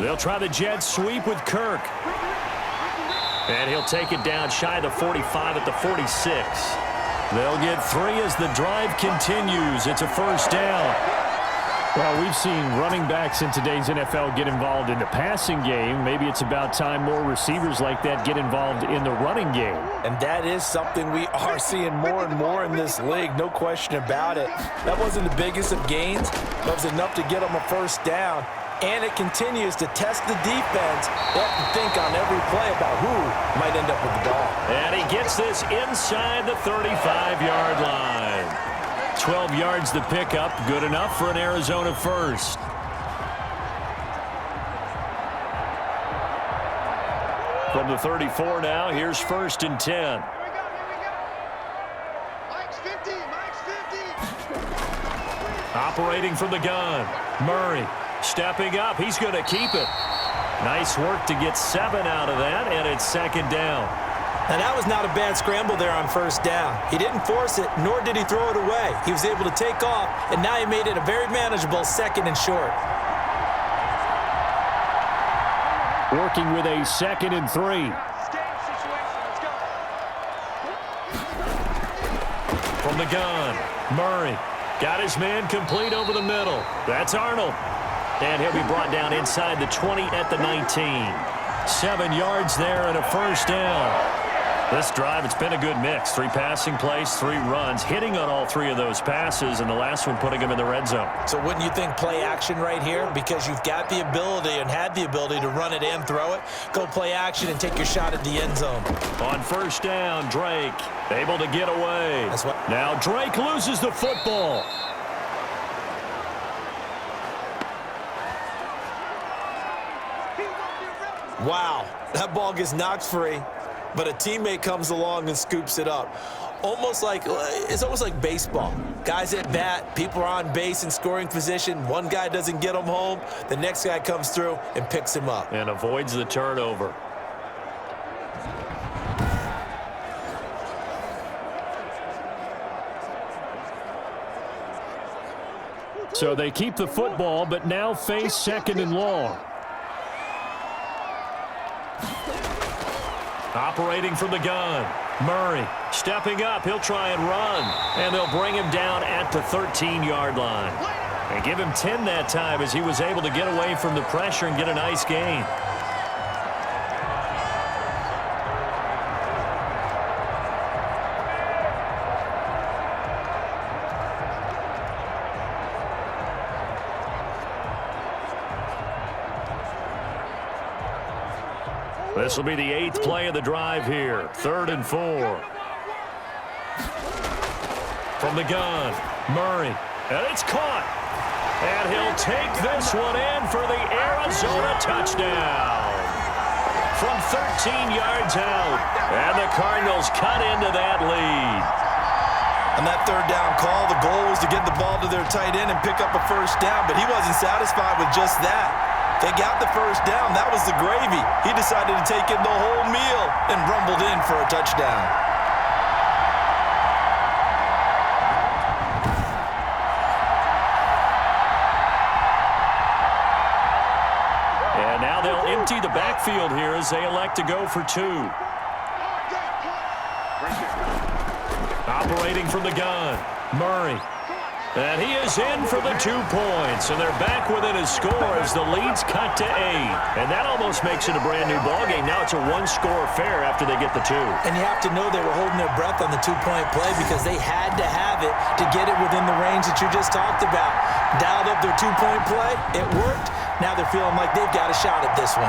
B: They'll try the jet sweep with Kirk. And he'll take it down shy of the 45 at the 46. They'll get 3 as the drive continues. It's a 1st down.
D: Well, we've seen running backs in today's NFL get involved in the passing game. Maybe it's about time more receivers like that get involved in the running game.
C: And that is something we are seeing more and more in this league, no question about it. That wasn't the biggest of gains, but it was enough to get them a 1st down. And it continues to test the defense. They have to think on every play about who might end up with the ball.
B: And he gets this inside the 35-yard line. 12 yards the pickup, good enough for an Arizona 1st. From the 34 now, here's 1st and 10.
F: Mike's 50, Mike's 50.
B: Operating from the gun, Murray stepping up. He's going to keep it. Nice work to get 7 out of that, and it's 2nd down.
C: And that was not a bad scramble there on 1st down. He didn't force it, nor did he throw it away. He was able to take off, and now he made it a very manageable 2nd and short.
D: Working with a 2nd and 3.
B: From the gun, Murray got his man complete over the middle. That's Arnold. And he'll be brought down inside the 20 at the 19. 7 yards there and a 1st down. This drive, it's been a good mix. 3 passing plays, 3 runs, hitting on all 3 of those passes, and the last one putting him in the red zone.
C: So wouldn't you think play action right here? Because you've got the ability and had the ability to run it and throw it. Go play action and take your shot at the end zone.
B: On 1st down, Drake able to get away.
C: That's what.
B: Now Drake loses the football.
C: Wow, that ball gets knocked free, but a teammate comes along and scoops it up. It's almost like baseball. Guys at bat, people are on base in scoring position. One guy doesn't get him home. The next guy comes through and picks him up.
B: And avoids the turnover.
D: So they keep the football, but now face 2nd and long.
B: Operating from the gun, Murray stepping up. He'll try and run, and they'll bring him down at the 13-yard line. And give him 10 that time as he was able to get away from the pressure and get a nice gain. This will be the 8th play of the drive here. 3rd and 4. From the gun, Murray. And it's caught. And he'll take this one in for the Arizona touchdown. From 13 yards out. And the Cardinals cut into that lead.
C: On that third down call, the goal was to get the ball to their tight end and pick up a first down, but he wasn't satisfied with just that. They got the first down. That was the gravy. He decided to take in the whole meal and rumbled in for a touchdown.
B: And now they'll empty the backfield here as they elect to go for 2. Operating from the gun, Murray. And he is in for the 2 points, and they're back within a score as the lead's cut to 8. And that almost makes it a brand-new ballgame. Now it's a one-score affair after they get the 2.
C: And you have to know they were holding their breath on the 2-point play because they had to have it to get it within the range that you just talked about. Dialed up their 2-point play. It worked. Now they're feeling like they've got a shot at this one.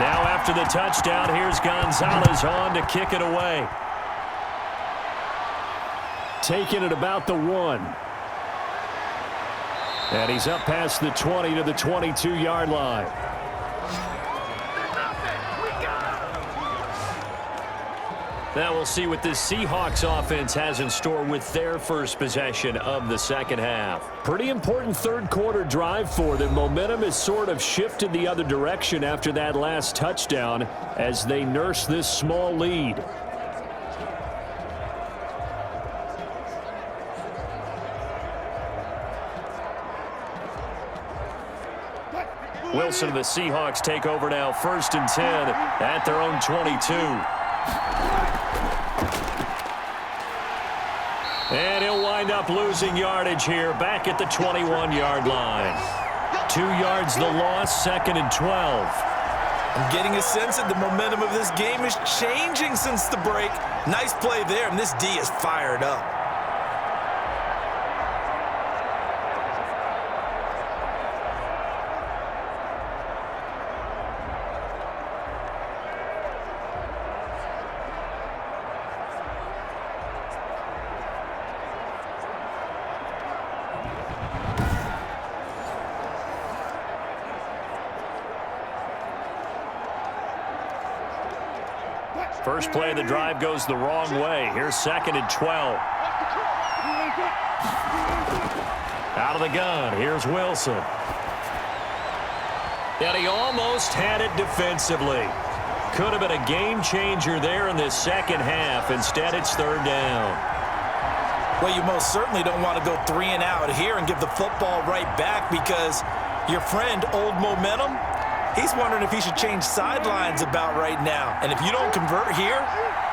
B: Now after the touchdown, here's Gonzalez on to kick it away. Taking it about the 1. And he's up past the 20 to the 22-yard line. Now we'll see what this Seahawks offense has in store with their first possession of the second half. Pretty important third-quarter drive for them. Momentum has sort of shifted the other direction after that last touchdown as they nurse this small lead. Wilson and the Seahawks take over now, 1st and 10 at their own 22. And he'll wind up losing yardage here back at the 21-yard line. 2 yards the loss, 2nd and 12.
C: I'm getting a sense that the momentum of this game is changing since the break. Nice play there, and this D is fired up.
B: First play of the drive goes the wrong way. Here's 2nd and 12. Out of the gun, here's Wilson. And he almost had it defensively. Could have been a game changer there in this second half. Instead, it's 3rd down.
C: Well, you most certainly don't want to go 3 and out here and give the football right back because your friend, Old Momentum, he's wondering if he should change sidelines about right now. And if you don't convert here,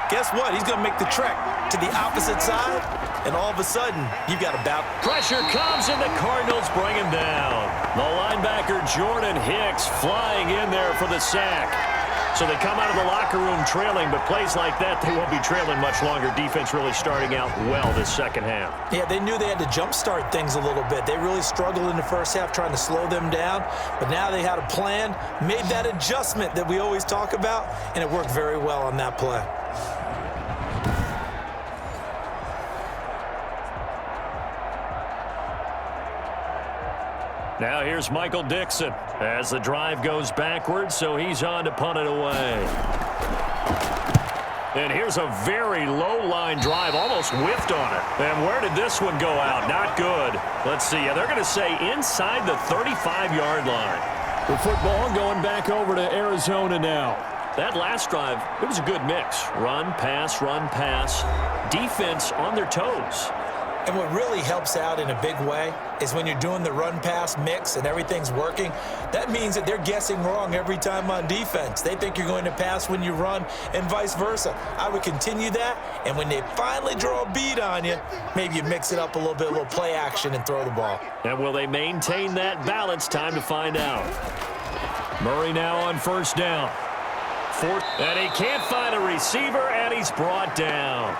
C: guess what? He's going to make the trek to the opposite side, and all of a sudden, you've got a bout.
B: Pressure comes, and the Cardinals bring him down. The linebacker, Jordan Hicks, flying in there for the sack. So they come out of the locker room trailing, but plays like that, they won't be trailing much longer. Defense really starting out well this second half.
C: Yeah, they knew they had to jumpstart things a little bit. They really struggled in the first half trying to slow them down, but now they had a plan, made that adjustment that we always talk about, and it worked very well on that play.
B: Now here's Michael Dixon as the drive goes backwards, so he's on to punt it away. And here's a very low-line drive, almost whiffed on it. And where did this one go out? Not good. Let's see. They're going to say inside the 35-yard line.
D: The football going back over to Arizona now.
B: That last drive, it was a good mix. Run, pass, defense on their toes.
C: And what really helps out in a big way is when you're doing the run-pass mix and everything's working, that means that they're guessing wrong every time on defense. They think you're going to pass when you run and vice versa. I would continue that, and when they finally draw a beat on you, maybe you mix it up a little bit, a little play action and throw the ball.
B: And will they maintain that balance? Time to find out. Murray now on 1st down. And he can't find a receiver, and he's brought down.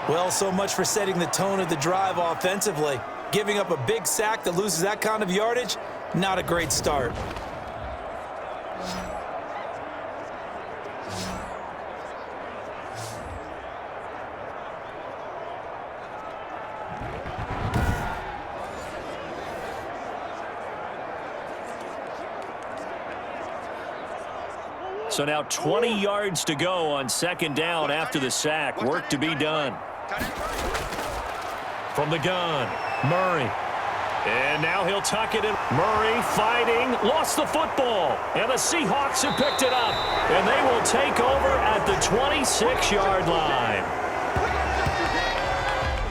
C: Well, so much for setting the tone of the drive offensively. Giving up a big sack that loses that kind of yardage, not a great start.
B: So now 20 yards to go on second down after the sack. Work to be done. From the gun, Murray. And now he'll tuck it in. Murray fighting, lost the football. And the Seahawks have picked it up. And they will take over at the 26-yard line.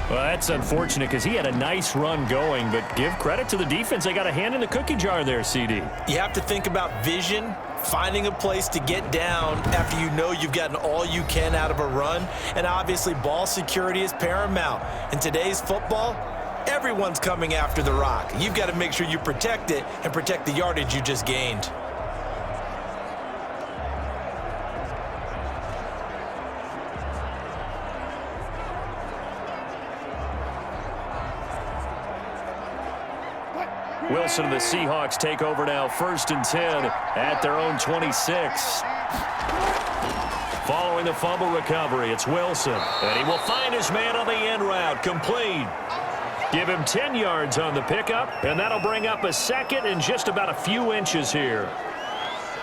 B: Well, that's unfortunate because he had a nice run going, but give credit to the defense. They got a hand in the cookie jar there, CD.
C: You have to think about vision, finding a place to get down after you know you've gotten all you can out of a run, and obviously ball security is paramount. In today's football, everyone's coming after the rock. You've got to make sure you protect it and protect the yardage you just gained.
B: Wilson and the Seahawks take over now, 1st and 10 at their own 26. Following the fumble recovery, it's Wilson. And he will find his man on the end route, complete. Give him 10 yards on the pickup, and that'll bring up a second and just about a few inches here.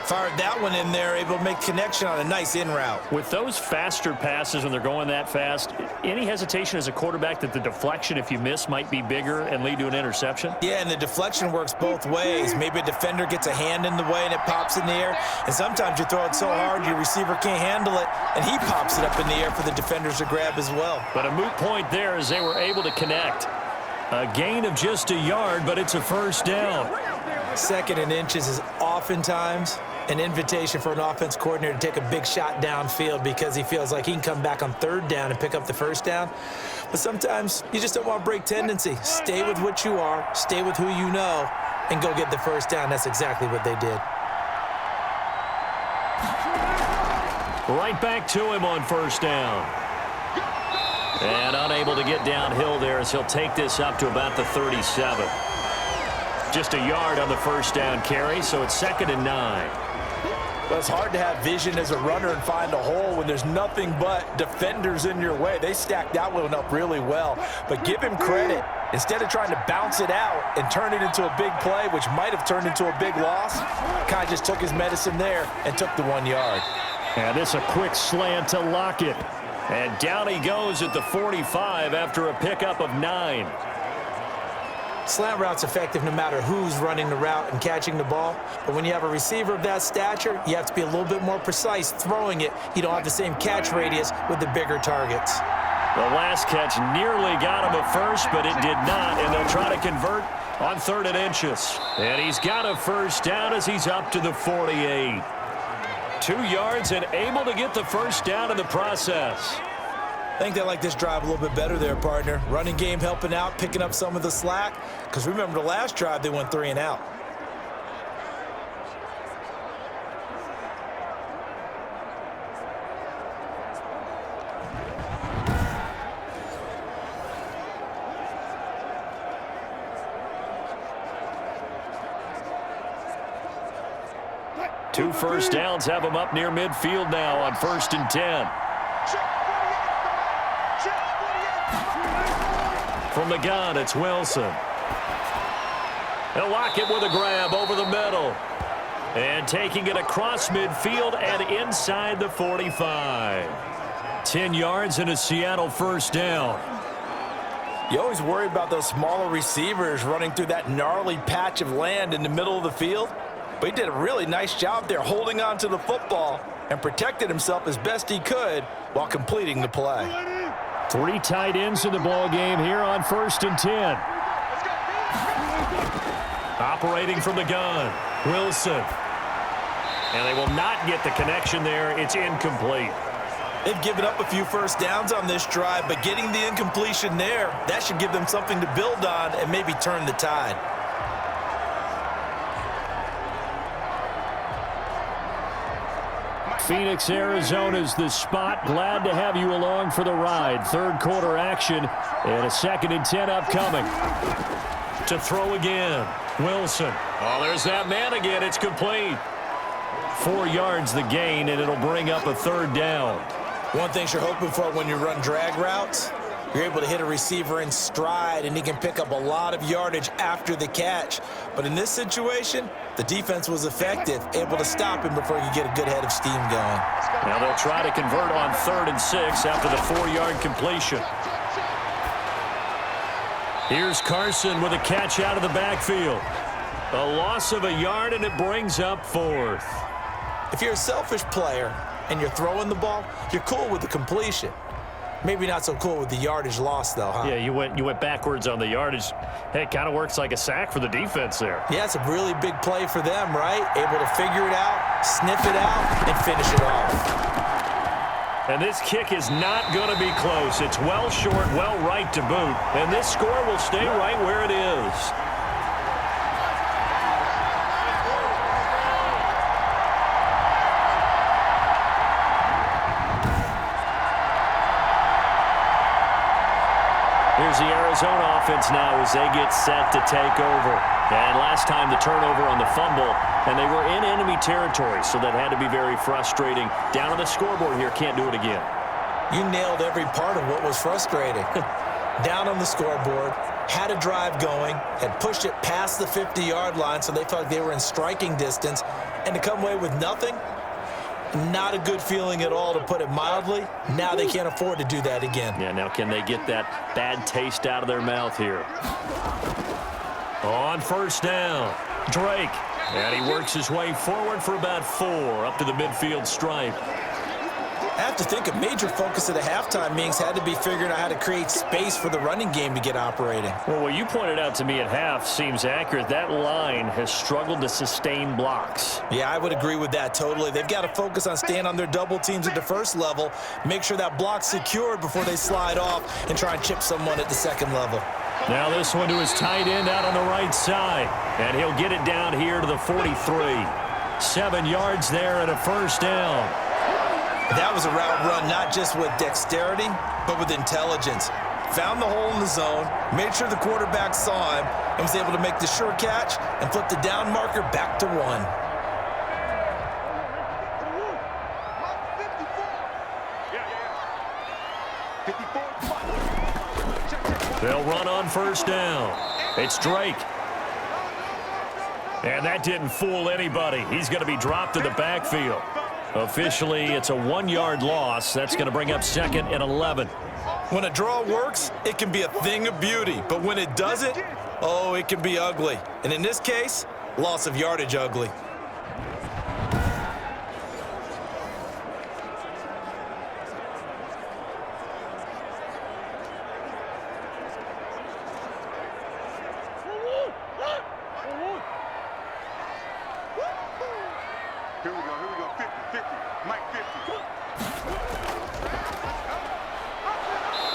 C: Fired that one in there, able to make connection on a nice in route.
B: With those faster passes when they're going that fast, any hesitation as a quarterback that the deflection, if you miss, might be bigger and lead to an interception?
C: Yeah, and the deflection works both ways. Maybe a defender gets a hand in the way and it pops in the air, and sometimes you throw it so hard your receiver can't handle it, and he pops it up in the air for the defenders to grab as well.
B: But a moot point there as they were able to connect. A gain of just a yard, but it's a first down.
C: 2nd and inches is oftentimes an invitation for an offense coordinator to take a big shot downfield because he feels like he can come back on 3rd down and pick up the first down. But sometimes you just don't want to break tendency. Stay with what you are, stay with who you know, and go get the first down. That's exactly what they did.
B: Right back to him on 1st down. And unable to get downhill there as he'll take this up to about the 37. Just a yard on the 1st down carry, so it's 2nd and 9.
C: Well, it's hard to have vision as a runner and find a hole when there's nothing but defenders in your way. They stacked that one up really well. But give him credit. Instead of trying to bounce it out and turn it into a big play, which might have turned into a big loss, kind of just took his medicine there and took the 1 yard.
B: And this a quick slant to Lockett. And down he goes at the 45 after a pickup of 9.
C: Slant route's effective no matter who's running the route and catching the ball. But when you have a receiver of that stature, you have to be a little bit more precise throwing it. You don't have the same catch radius with the bigger targets.
B: The last catch nearly got him at first, but it did not. And they'll try to convert on 3rd and inches. And he's got a first down as he's up to the 48. 2 yards and able to get the first down in the process.
C: I think they like this drive a little bit better there, partner. Running game helping out, picking up some of the slack. Because remember the last drive, they went 3 and out.
B: Two first downs have him up near midfield now on 1st and 10. From the gun, it's Wilson. He'll lock it with a grab over the middle. And taking it across midfield and inside the 45. 10 yards and a Seattle first down.
C: You always worry about those smaller receivers running through that gnarly patch of land in the middle of the field. But he did a really nice job there holding on to the football and protected himself as best he could while completing the play.
B: 3 tight ends in the ball game here on 1st and 10. Operating from the gun, Wilson. And they will not get the connection there. It's incomplete.
C: They've given up a few first downs on this drive, but getting the incompletion there, that should give them something to build on and maybe turn the tide.
D: Phoenix, Arizona's the spot. Glad to have you along for the ride. Third quarter action and a 2nd and 10 upcoming.
B: To throw again, Wilson. Oh, there's that man again. It's complete.
D: 4 yards the gain, and it'll bring up a 3rd down.
C: One thing you're hoping for when you run drag routes, you're able to hit a receiver in stride, and he can pick up a lot of yardage after the catch. But in this situation, the defense was effective, able to stop him before he could get a good head of steam going.
B: Now they'll try to convert on 3rd and 6 after the 4-yard completion. Here's Carson with a catch out of the backfield. A loss of a yard, and it brings up 4th.
C: If you're a selfish player and you're throwing the ball, you're cool with the completion. Maybe not so cool with the yardage loss, though, huh?
B: Yeah, you went backwards on the yardage. Hey, it kind of works like a sack for the defense there.
C: Yeah, it's a really big play for them, right? Able to figure it out, sniff it out, and finish it off.
B: And this kick is not going to be close. It's well short, well right to boot. And this score will stay right where it is. Here's the Arizona offense now as they get set to take over. And last time the turnover on the fumble, and they were in enemy territory, so that had to be very frustrating. Down on the scoreboard here, can't do it again.
C: You nailed every part of what was frustrating. Down on the scoreboard, had a drive going, had pushed it past the 50-yard line, so they felt like they were in striking distance, and to come away with nothing, not a good feeling at all, to put it mildly. Now they can't afford to do that again.
B: Yeah, now can they get that bad taste out of their mouth here? On 1st down, Drake. And he works his way forward for about 4 up to the midfield stripe.
C: I have to think a major focus at a halftime meetings had to be figuring out how to create space for the running game to get operating.
B: Well, what you pointed out to me at half seems accurate. That line has struggled to sustain blocks.
C: Yeah, I would agree with that totally. They've got to focus on staying on their double teams at the first level, make sure that block's secured before they slide off and try and chip someone at the second level.
B: Now this one to his tight end out on the right side, and he'll get it down here to the 43. 7 yards there and a 1st down.
C: That was a route run not just with dexterity, but with intelligence. Found the hole in the zone, made sure the quarterback saw him, and was able to make the sure catch and flip the down marker back to 1.
B: They'll run on 1st down. It's Drake. And that didn't fool anybody. He's going to be dropped in the backfield. Officially, it's a 1-yard loss. That's going to bring up 2nd and 11.
C: When a draw works, it can be a thing of beauty. But when it doesn't, oh, it can be ugly. And in this case, loss of yardage ugly.
F: Here we go, 50, Mike 50.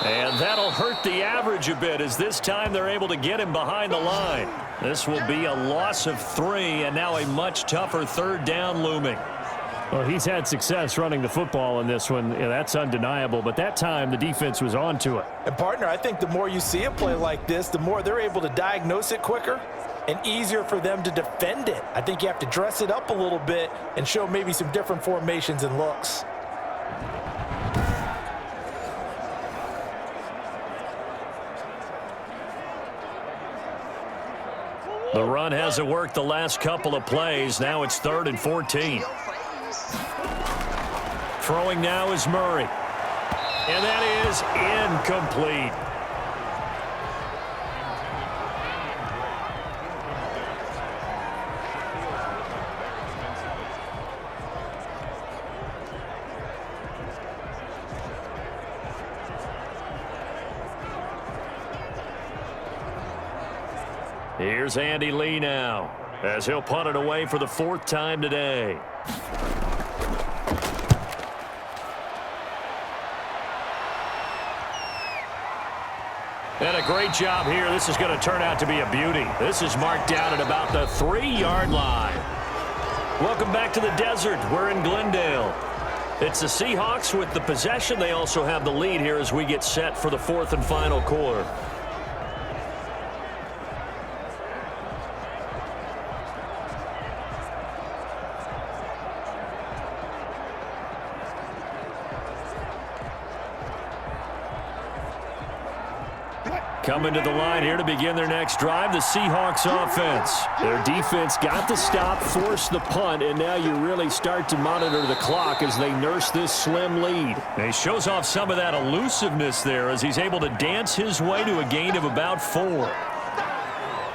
B: And that'll hurt the average a bit, as this time they're able to get him behind the line. This will be a loss of 3, and now a much tougher 3rd down looming.
D: Well, he's had success running the football in this one. Yeah, that's undeniable, but that time the defense was onto it.
C: And, partner, I think the more you see a play like this, the more they're able to diagnose it quicker and easier for them to defend it. I think you have to dress it up a little bit and show maybe some different formations and looks.
B: The run hasn't worked the last couple of plays. Now it's 3rd and 14. Throwing now is Murray. And that is incomplete. Here's Andy Lee now, as he'll punt it away for the 4th time today. And a great job here. This is going to turn out to be a beauty. This is marked down at about the 3-yard line. Welcome back to the desert. We're in Glendale. It's the Seahawks with the possession. They also have the lead here as we get set for the fourth and final quarter. Coming to the line here to begin their next drive, the Seahawks offense. Their defense got the stop, forced the punt, and now you really start to monitor the clock as they nurse this slim lead. And he shows off some of that elusiveness there as he's able to dance his way to a gain of about 4.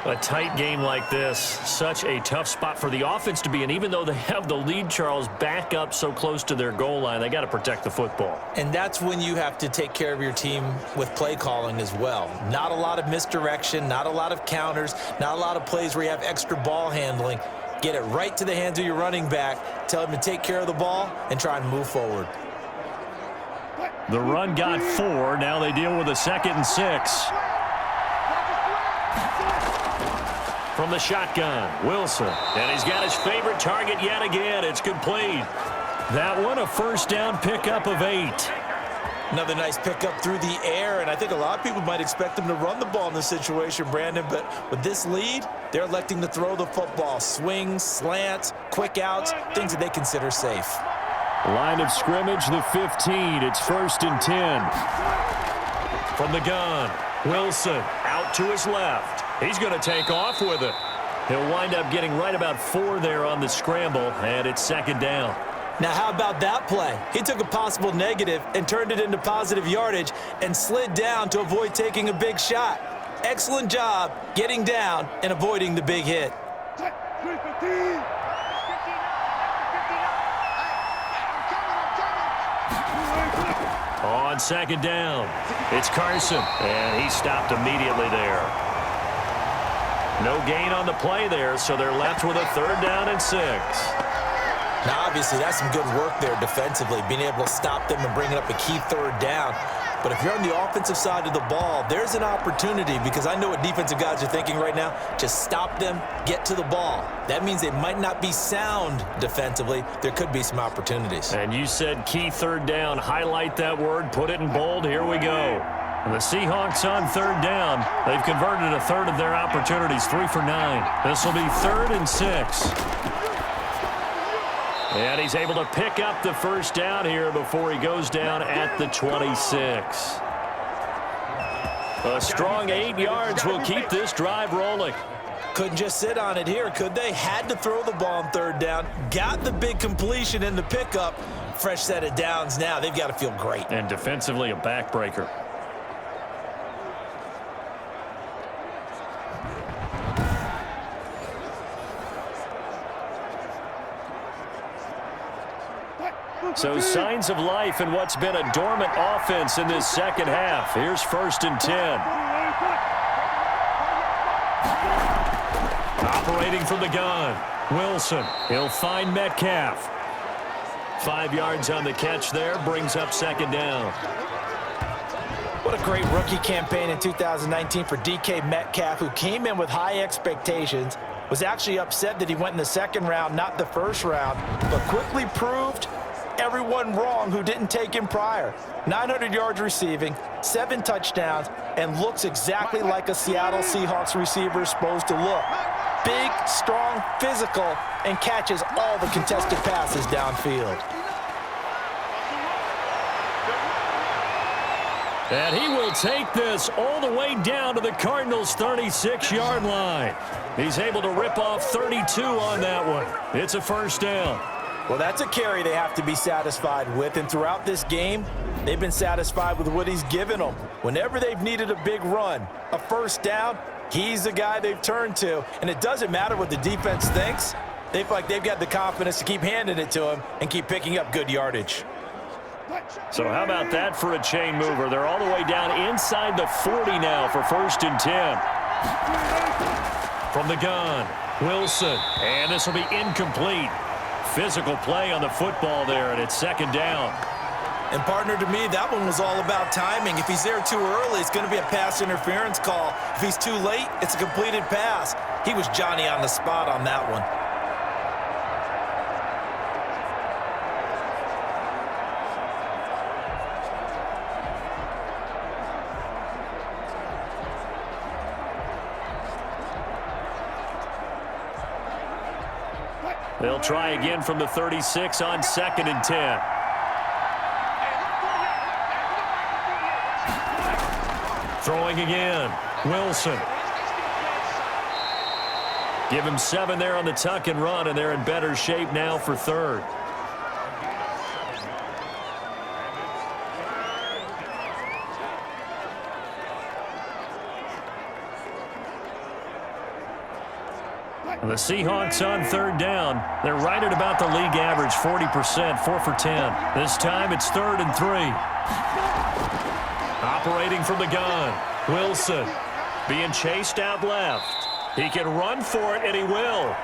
B: A tight game like this, such a tough spot for the offense to be in. Even though they have the lead, Charles, back up so close to their goal line, they got to protect the football.
C: And that's when you have to take care of your team with play calling as well. Not a lot of misdirection, not a lot of counters, not a lot of plays where you have extra ball handling. Get it right to the hands of your running back, tell him to take care of the ball, and try and move forward.
B: The run got 4. Now they deal with a 2nd and 6. From the shotgun, Wilson. And he's got his favorite target yet again. It's complete. That one, a first down pickup of 8.
C: Another nice pickup through the air, and I think a lot of people might expect him to run the ball in this situation, Brandon, but with this lead, they're electing to throw the football. Swings, slants, quick outs, things that they consider safe.
B: Line of scrimmage, the 15. It's 1st and 10. From the gun, Wilson out to his left. He's going to take off with it. He'll wind up getting right about 4 there on the scramble, and it's 2nd down.
C: Now, how about that play? He took a possible negative and turned it into positive yardage and slid down to avoid taking a big shot. Excellent job getting down and avoiding the big hit.
B: On 2nd down, it's Carson, and he stopped immediately there. No gain on the play there, so they're left with a 3rd down and 6.
C: Now, obviously, that's some good work there defensively, being able to stop them and bringing up a key 3rd down. But if you're on the offensive side of the ball, there's an opportunity, because I know what defensive guys are thinking right now. Just stop them, get to the ball. That means they might not be sound defensively. There could be some opportunities.
B: And you said key 3rd down. Highlight that word. Put it in bold. Here we go. And the Seahawks on 3rd down. They've converted a 1/3 of their opportunities, 3 for 9. This will be 3rd and 6. And he's able to pick up the 1st down here before he goes down at the 26. A strong 8 yards will keep this drive rolling.
C: Couldn't just sit on it here, could they? Had to throw the ball on 3rd down. Got the big completion in the pickup. Fresh set of downs now. They've got to feel great.
B: And defensively, a backbreaker. So signs of life in what's been a dormant offense in this 2nd half. Here's 1st and 10. Operating from the gun, Wilson. He'll find Metcalf. 5 yards on the catch there, brings up 2nd down.
C: What a great rookie campaign in 2019 for DK Metcalf, who came in with high expectations, was actually upset that he went in the 2nd round, not the 1st round, but quickly proved everyone wrong who didn't take him prior. 900 yards receiving, 7 touchdowns, and looks exactly like a Seattle Seahawks receiver is supposed to look. Big, strong, physical, and catches all the contested passes downfield.
B: And he will take this all the way down to the Cardinals' 36-yard line. He's able to rip off 32 on that one. It's a 1st down.
C: Well, that's a carry they have to be satisfied with, and throughout this game, they've been satisfied with what he's given them. Whenever they've needed a big run, a 1st down, he's the guy they've turned to, and it doesn't matter what the defense thinks. They feel like they've got the confidence to keep handing it to him and keep picking up good yardage.
B: So how about that for a chain mover? They're all the way down inside the 40 now for 1st and 10. From the gun, Wilson, and this will be incomplete. Physical play on the football there, and it's 2nd down.
C: And, partner, to me, that one was all about timing. If he's there too early, it's going to be a pass interference call. If he's too late, it's a completed pass. He was Johnny on the spot on that one.
B: They'll try again from the 36 on 2nd and 10. Throwing again, Wilson. Give him 7 there on the tuck and run, and they're in better shape now for 3rd. The Seahawks on 3rd down. They're right at about the league average, 40%, 4 for 10. This time it's 3rd and 3. Operating from the gun, Wilson being chased out left. He can run for it, and he will.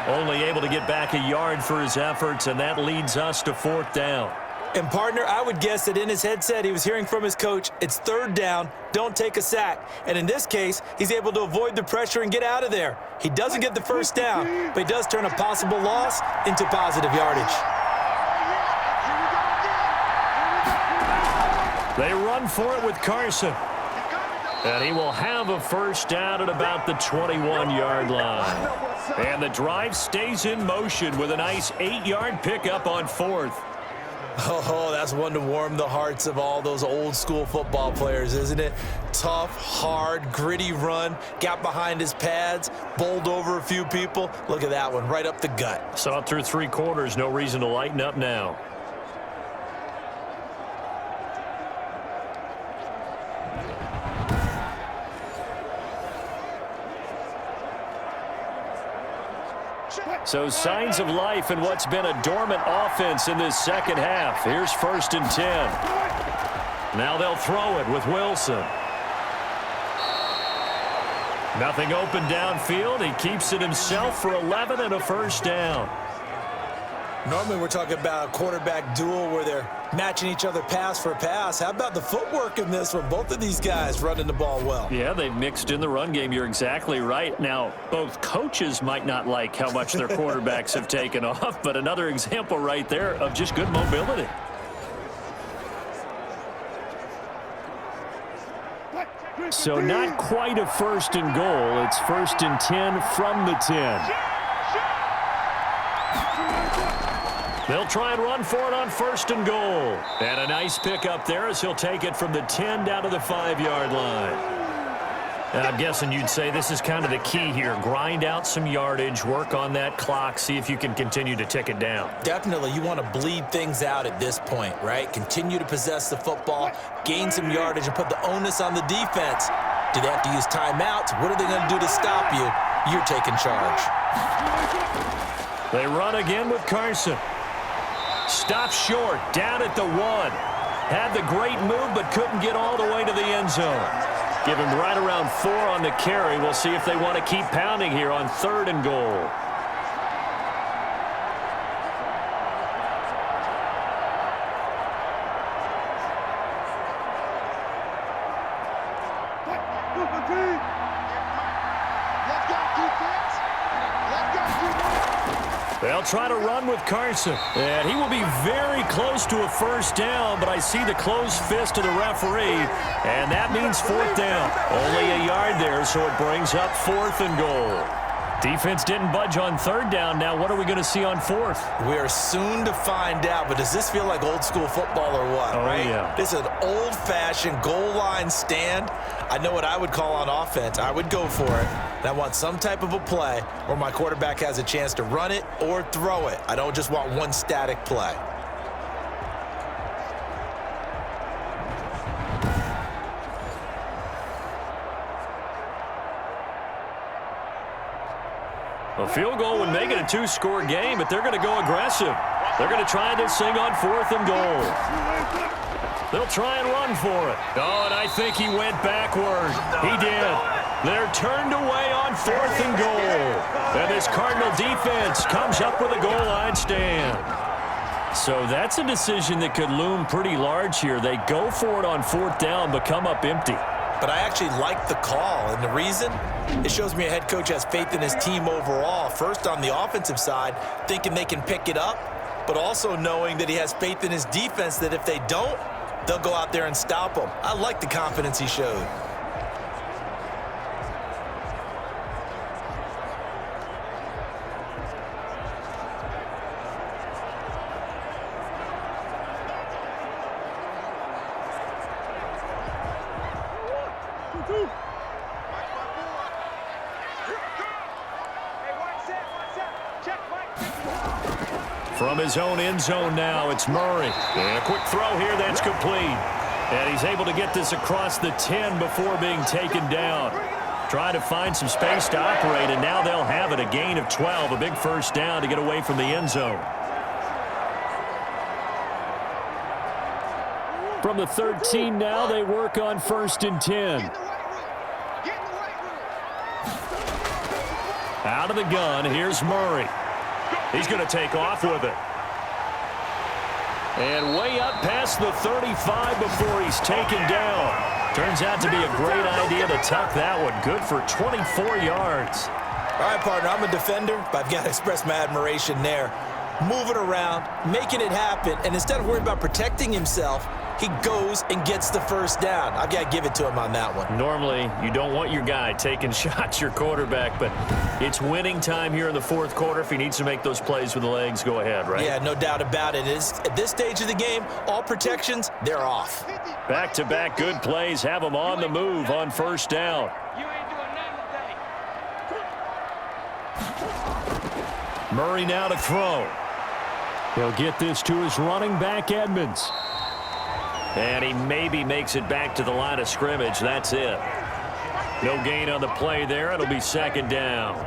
B: Only able to get back a yard for his efforts, and that leads us to 4th down.
C: And, partner, I would guess that in his headset he was hearing from his coach, it's 3rd down, don't take a sack. And in this case, he's able to avoid the pressure and get out of there. He doesn't get the 1st down, but he does turn a possible loss into positive yardage.
B: They run for it with Carson. And he will have a 1st down at about the 21-yard line. And the drive stays in motion with a nice 8-yard pickup on 4th.
C: Oh, that's one to warm the hearts of all those old-school football players, isn't it? Tough, hard, gritty run, got behind his pads, bowled over a few people. Look at that one, right up the gut.
B: Saw it through 3 quarters, no reason to lighten up now. So signs of life in what's been a dormant offense in this 2nd half. Here's 1st and 10. Now they'll throw it with Wilson. Nothing open downfield. He keeps it himself for 11 and a 1st down.
C: Normally we're talking about a quarterback duel where they're matching each other pass for pass. How about the footwork in this one? Both of these guys running the ball well.
B: Yeah, they've mixed in the run game. You're exactly right. Now, both coaches might not like how much their quarterbacks have taken off, but another example right there of just good mobility. So not quite a 1st and goal. It's 1st and 10 from the 10. They'll try and run for it on 1st and goal. And a nice pickup there as he'll take it from the 10 down to the 5-yard line. And I'm guessing you'd say this is kind of the key here. Grind out some yardage, work on that clock, see if you can continue to tick it down.
C: Definitely. You want to bleed things out at this point, right? Continue to possess the football, gain some yardage, and put the onus on the defense. Do they have to use timeouts? What are they going to do to stop you? You're taking charge.
B: They run again with Carson. Stop short, down at the 1. Had the great move, but couldn't get all the way to the end zone. Give him right around 4 on the carry. We'll see if they want to keep pounding here on 3rd and goal. They'll try to run with Carson. And he will be very close to a 1st down, but I see the closed fist of the referee, and that means 4th down. Only a yard there, so it brings up 4th and goal. Defense didn't budge on 3rd down. Now what are we going to see on 4th?
C: We are soon to find out, but does this feel like old school football or what, right?
B: Yeah.
C: This is an old-fashioned goal line stand. I know what I would call on offense. I would go for it. And I want some type of a play where my quarterback has a chance to run it or throw it. I don't just want one static play.
B: A field goal would make it a 2-score game, but they're going to go aggressive. They're going to try this thing on 4th and goal. They'll try and run for it. Oh, and I think he went backward. He did. They're turned away on 4th and goal. And this Cardinal defense comes up with a goal line stand. So that's a decision that could loom pretty large here. They go for it on 4th down, but come up empty.
C: But I actually like the call, and the reason? It shows me a head coach has faith in his team overall. First, on the offensive side, thinking they can pick it up, but also knowing that he has faith in his defense that if they don't, they'll go out there and stop them. I like the confidence he showed.
B: From his own end zone now, it's Murray. And a quick throw here, that's complete. And he's able to get this across the 10 before being taken down. Trying to find some space to operate, and now they'll have it. A gain of 12, a big first down to get away from the end zone.
D: From the 13 now, they work on 1st and 10.
B: Out of the gun, here's Murray. He's going to take off with it. And way up past the 35 before he's taken down. Turns out to be a great idea to tuck that one. Good for 24 yards.
C: All right, partner, I'm a defender, but I've got to express my admiration there. Moving around, making it happen, and instead of worrying about protecting himself, he goes and gets the first down. I've got to give it to him on that one.
B: Normally, you don't want your guy taking shots, your quarterback, but it's winning time here in the fourth quarter. If he needs to make those plays with the legs, go ahead, right?
C: Yeah, no doubt about it. At this stage of the game, all protections, they're off.
B: Back-to-back good plays have him on the move on first down. Murray now to throw.
D: He'll get this to his running back, Edmonds.
B: And he maybe makes it back to the line of scrimmage. That's it. No gain on the play there. It'll be second down.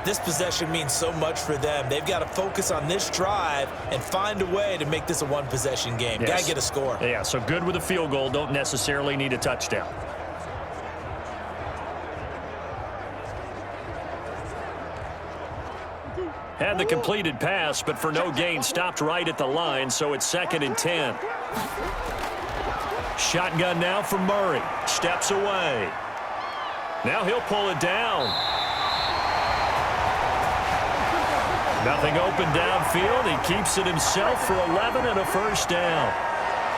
C: This possession means so much for them. They've got to focus on this drive and find a way to make this a one-possession game.
B: Yes.
C: Got to get a score.
B: Yeah, so good with a field goal. Don't necessarily need a touchdown. Had the completed pass, but for no gain, stopped right at the line, so it's 2nd and 10. Shotgun now from Murray. Steps away. Now he'll pull it down. Nothing open downfield. He keeps it himself for 11 and a first down.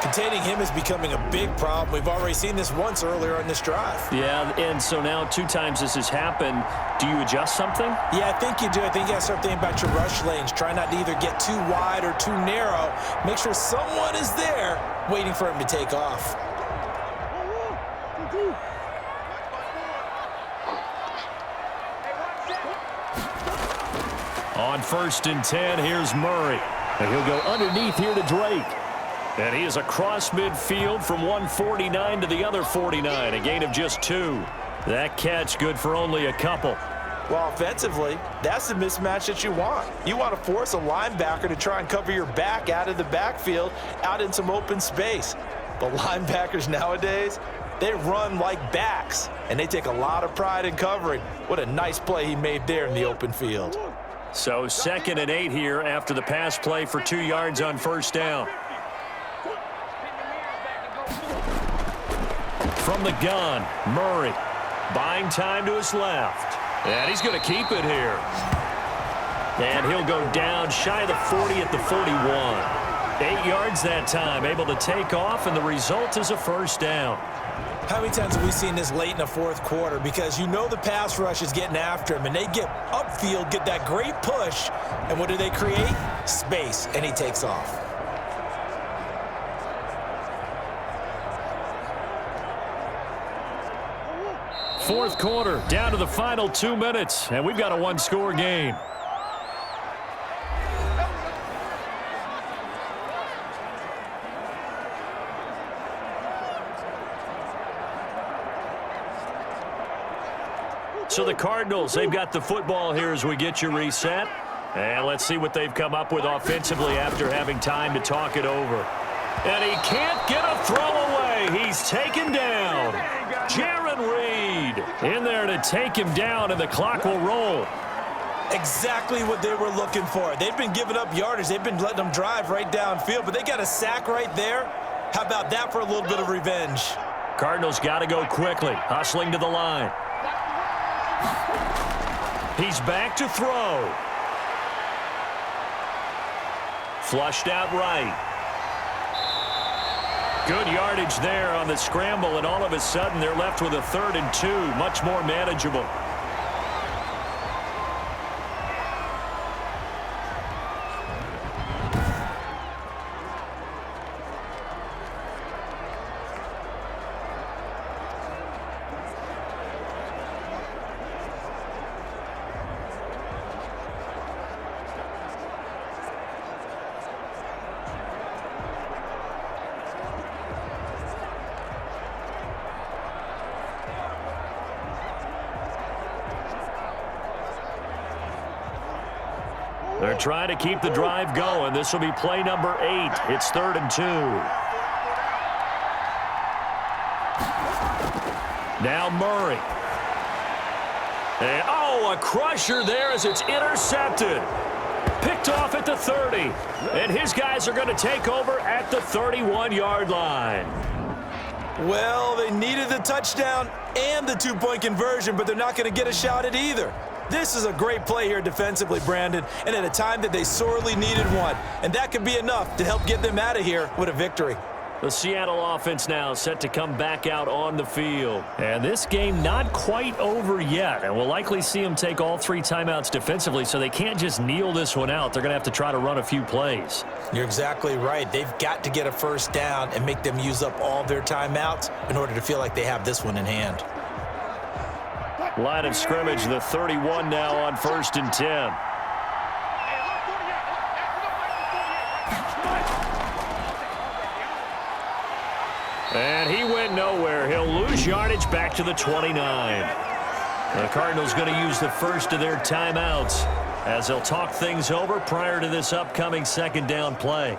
C: Containing him is becoming a big problem. We've already seen this once earlier in this drive.
B: Yeah, and so now 2 times this has happened. Do you adjust something?
C: Yeah, I think you do. I think you got to start thinking about your rush lanes. Try not to either get too wide or too narrow. Make sure someone is there waiting for him to take off.
B: On 1st and 10, here's Murray.
D: And he'll go underneath here to Drake.
B: And he is across midfield from 149 to the other 49. A gain of just 2. That catch good for only a couple.
C: Well, offensively, that's the mismatch that you want. You want to force a linebacker to try and cover your back out of the backfield, out in some open space. But linebackers nowadays, they run like backs, and they take a lot of pride in covering. What a nice play he made there in the open field.
B: So 2nd and 8 here after the pass play for 2 yards on first down. From the gun, Murray buying time to his left. And he's going to keep it here. And he'll go down shy of the 40 at the 41. 8 yards that time, able to take off, and the result is a first down.
C: How many times have we seen this late in the fourth quarter? Because you know the pass rush is getting after him, and they get upfield, get that great push, and what do they create? Space, and he takes off.
B: Fourth quarter, down to the final 2 minutes, and we've got a one-score game. So the Cardinals, they've got the football here as we get you reset. And let's see what they've come up with offensively after having time to talk it over. And he can't get a throw away. He's taken down. Jaron Reed in there to take him down, and the clock will roll.
C: Exactly what they were looking for. They've been giving up yardage. They've been letting them drive right downfield, but they got a sack right there. How about that for a little bit of revenge?
B: Cardinals got to go quickly, hustling to the line. He's back to throw. Flushed out right. Good yardage there on the scramble, and all of a sudden they're left with a 3rd and 2, much more manageable. They're trying to keep the drive going. This will be play number 8. It's 3rd and 2. Now Murray. And, a crusher there as it's intercepted. Picked off at the 30. And his guys are going to take over at the 31-yard line.
C: Well, they needed the touchdown and the 2-point conversion, but they're not going to get a shot at either. This is a great play here defensively, Brandon, and at a time that they sorely needed one. And that could be enough to help get them out of here with a victory.
B: The Seattle offense now set to come back out on the field. And this game not quite over yet. And we'll likely see them take all 3 timeouts defensively, so they can't just kneel this one out. They're going to have to try to run a few plays.
C: You're exactly right. They've got to get a first down and make them use up all their timeouts in order to feel like they have this one in hand.
B: Line of scrimmage, the 31 now on 1st and 10. And he went nowhere. He'll lose yardage back to the 29. The Cardinals going to use the first of their timeouts as they'll talk things over prior to this upcoming 2nd down play.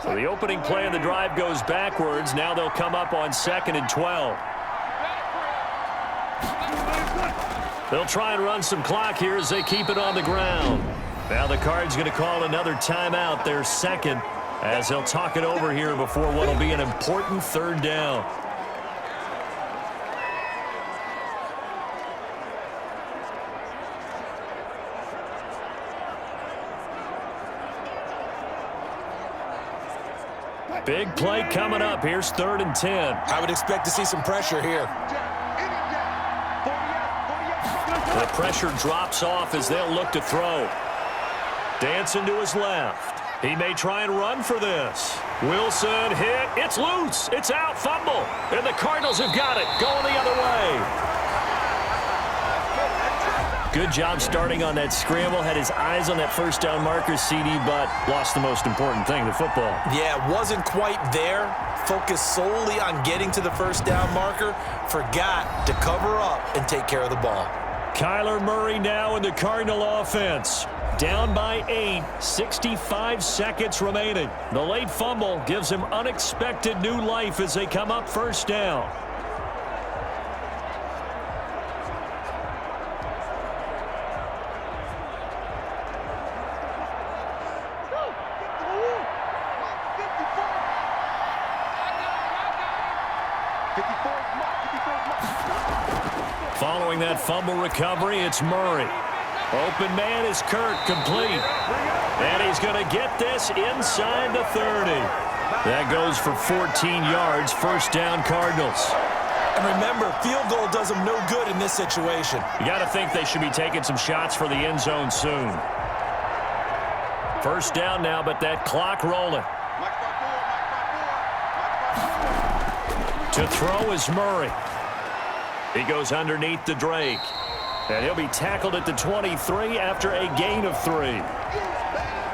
B: So the opening play of the drive goes backwards. Now they'll come up on 2nd and 12. They'll try and run some clock here as they keep it on the ground. Now the Cards going to call another timeout, their 2nd, as they'll talk it over here before what will be an important 3rd down. Big play coming up. Here's 3rd and 10.
C: I would expect to see some pressure here.
B: The pressure drops off as they'll look to throw. Dancing to his left. He may try and run for this. Wilson hit. It's loose. It's out. Fumble. And the Cardinals have got it. Going the other way. Good job starting on that scramble. Had his eyes on that first down marker, CD, but lost the most important thing, the football.
C: Yeah, wasn't quite there. Focused solely on getting to the first down marker. Forgot to cover up and take care of the ball.
B: Kyler Murray now in the Cardinal offense. Down by 8, 65 seconds remaining. The late fumble gives him unexpected new life as they come up first down. Following that fumble recovery, it's Murray. Open man is Kirk, complete. And he's going to get this inside the 30. That goes for 14 yards, first down Cardinals.
C: And remember, field goal does them no good in this situation.
B: You got to think they should be taking some shots for the end zone soon. First down now, but that clock rolling. To throw is Murray. He goes underneath to Drake. And he'll be tackled at the 23 after a gain of 3.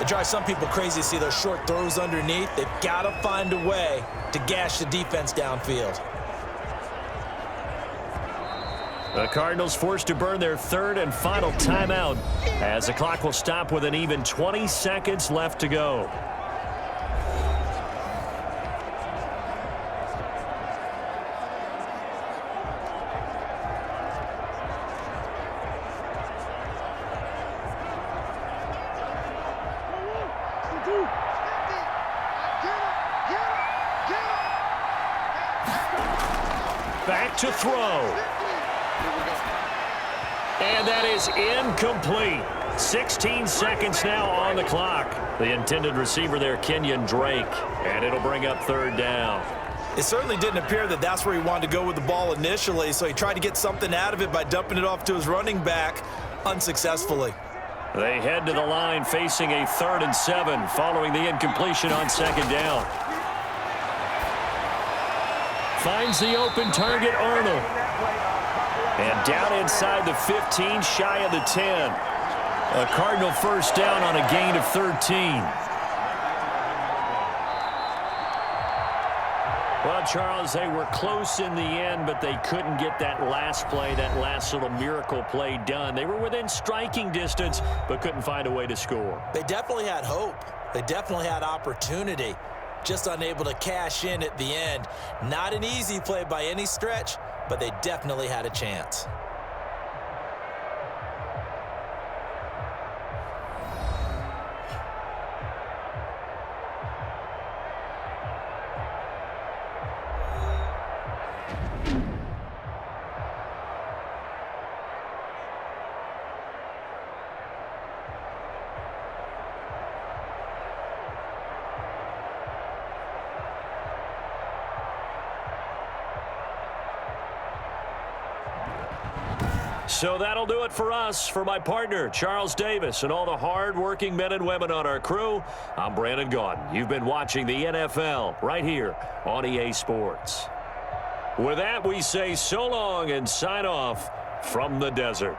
C: It drives some people crazy to see those short throws underneath. They've got to find a way to gash the defense downfield.
B: The Cardinals forced to burn their 3rd and final timeout as the clock will stop with an even 20 seconds left to go. Back to throw. And that is incomplete. 16 seconds now on the clock. The intended receiver there, Kenyon Drake. And it'll bring up 3rd down.
C: It certainly didn't appear that that's where he wanted to go with the ball initially, so he tried to get something out of it by dumping it off to his running back unsuccessfully.
B: They head to the line facing a 3rd and 7 following the incompletion on 2nd down. Finds the open target, Arnold. And down inside the 15, shy of the 10. A Cardinal first down on a gain of 13. Well, Charles, they were close in the end, but they couldn't get that last play, that last little miracle play done. They were within striking distance, but couldn't find a way to score.
C: They definitely had hope. They definitely had opportunity. Just unable to cash in at the end. Not an easy play by any stretch, but they definitely had a chance.
B: So that'll do it for us. For my partner, Charles Davis, and all the hard-working men and women on our crew, I'm Brandon Gaudin. You've been watching the NFL right here on EA Sports. With that, we say so long and sign off from the desert.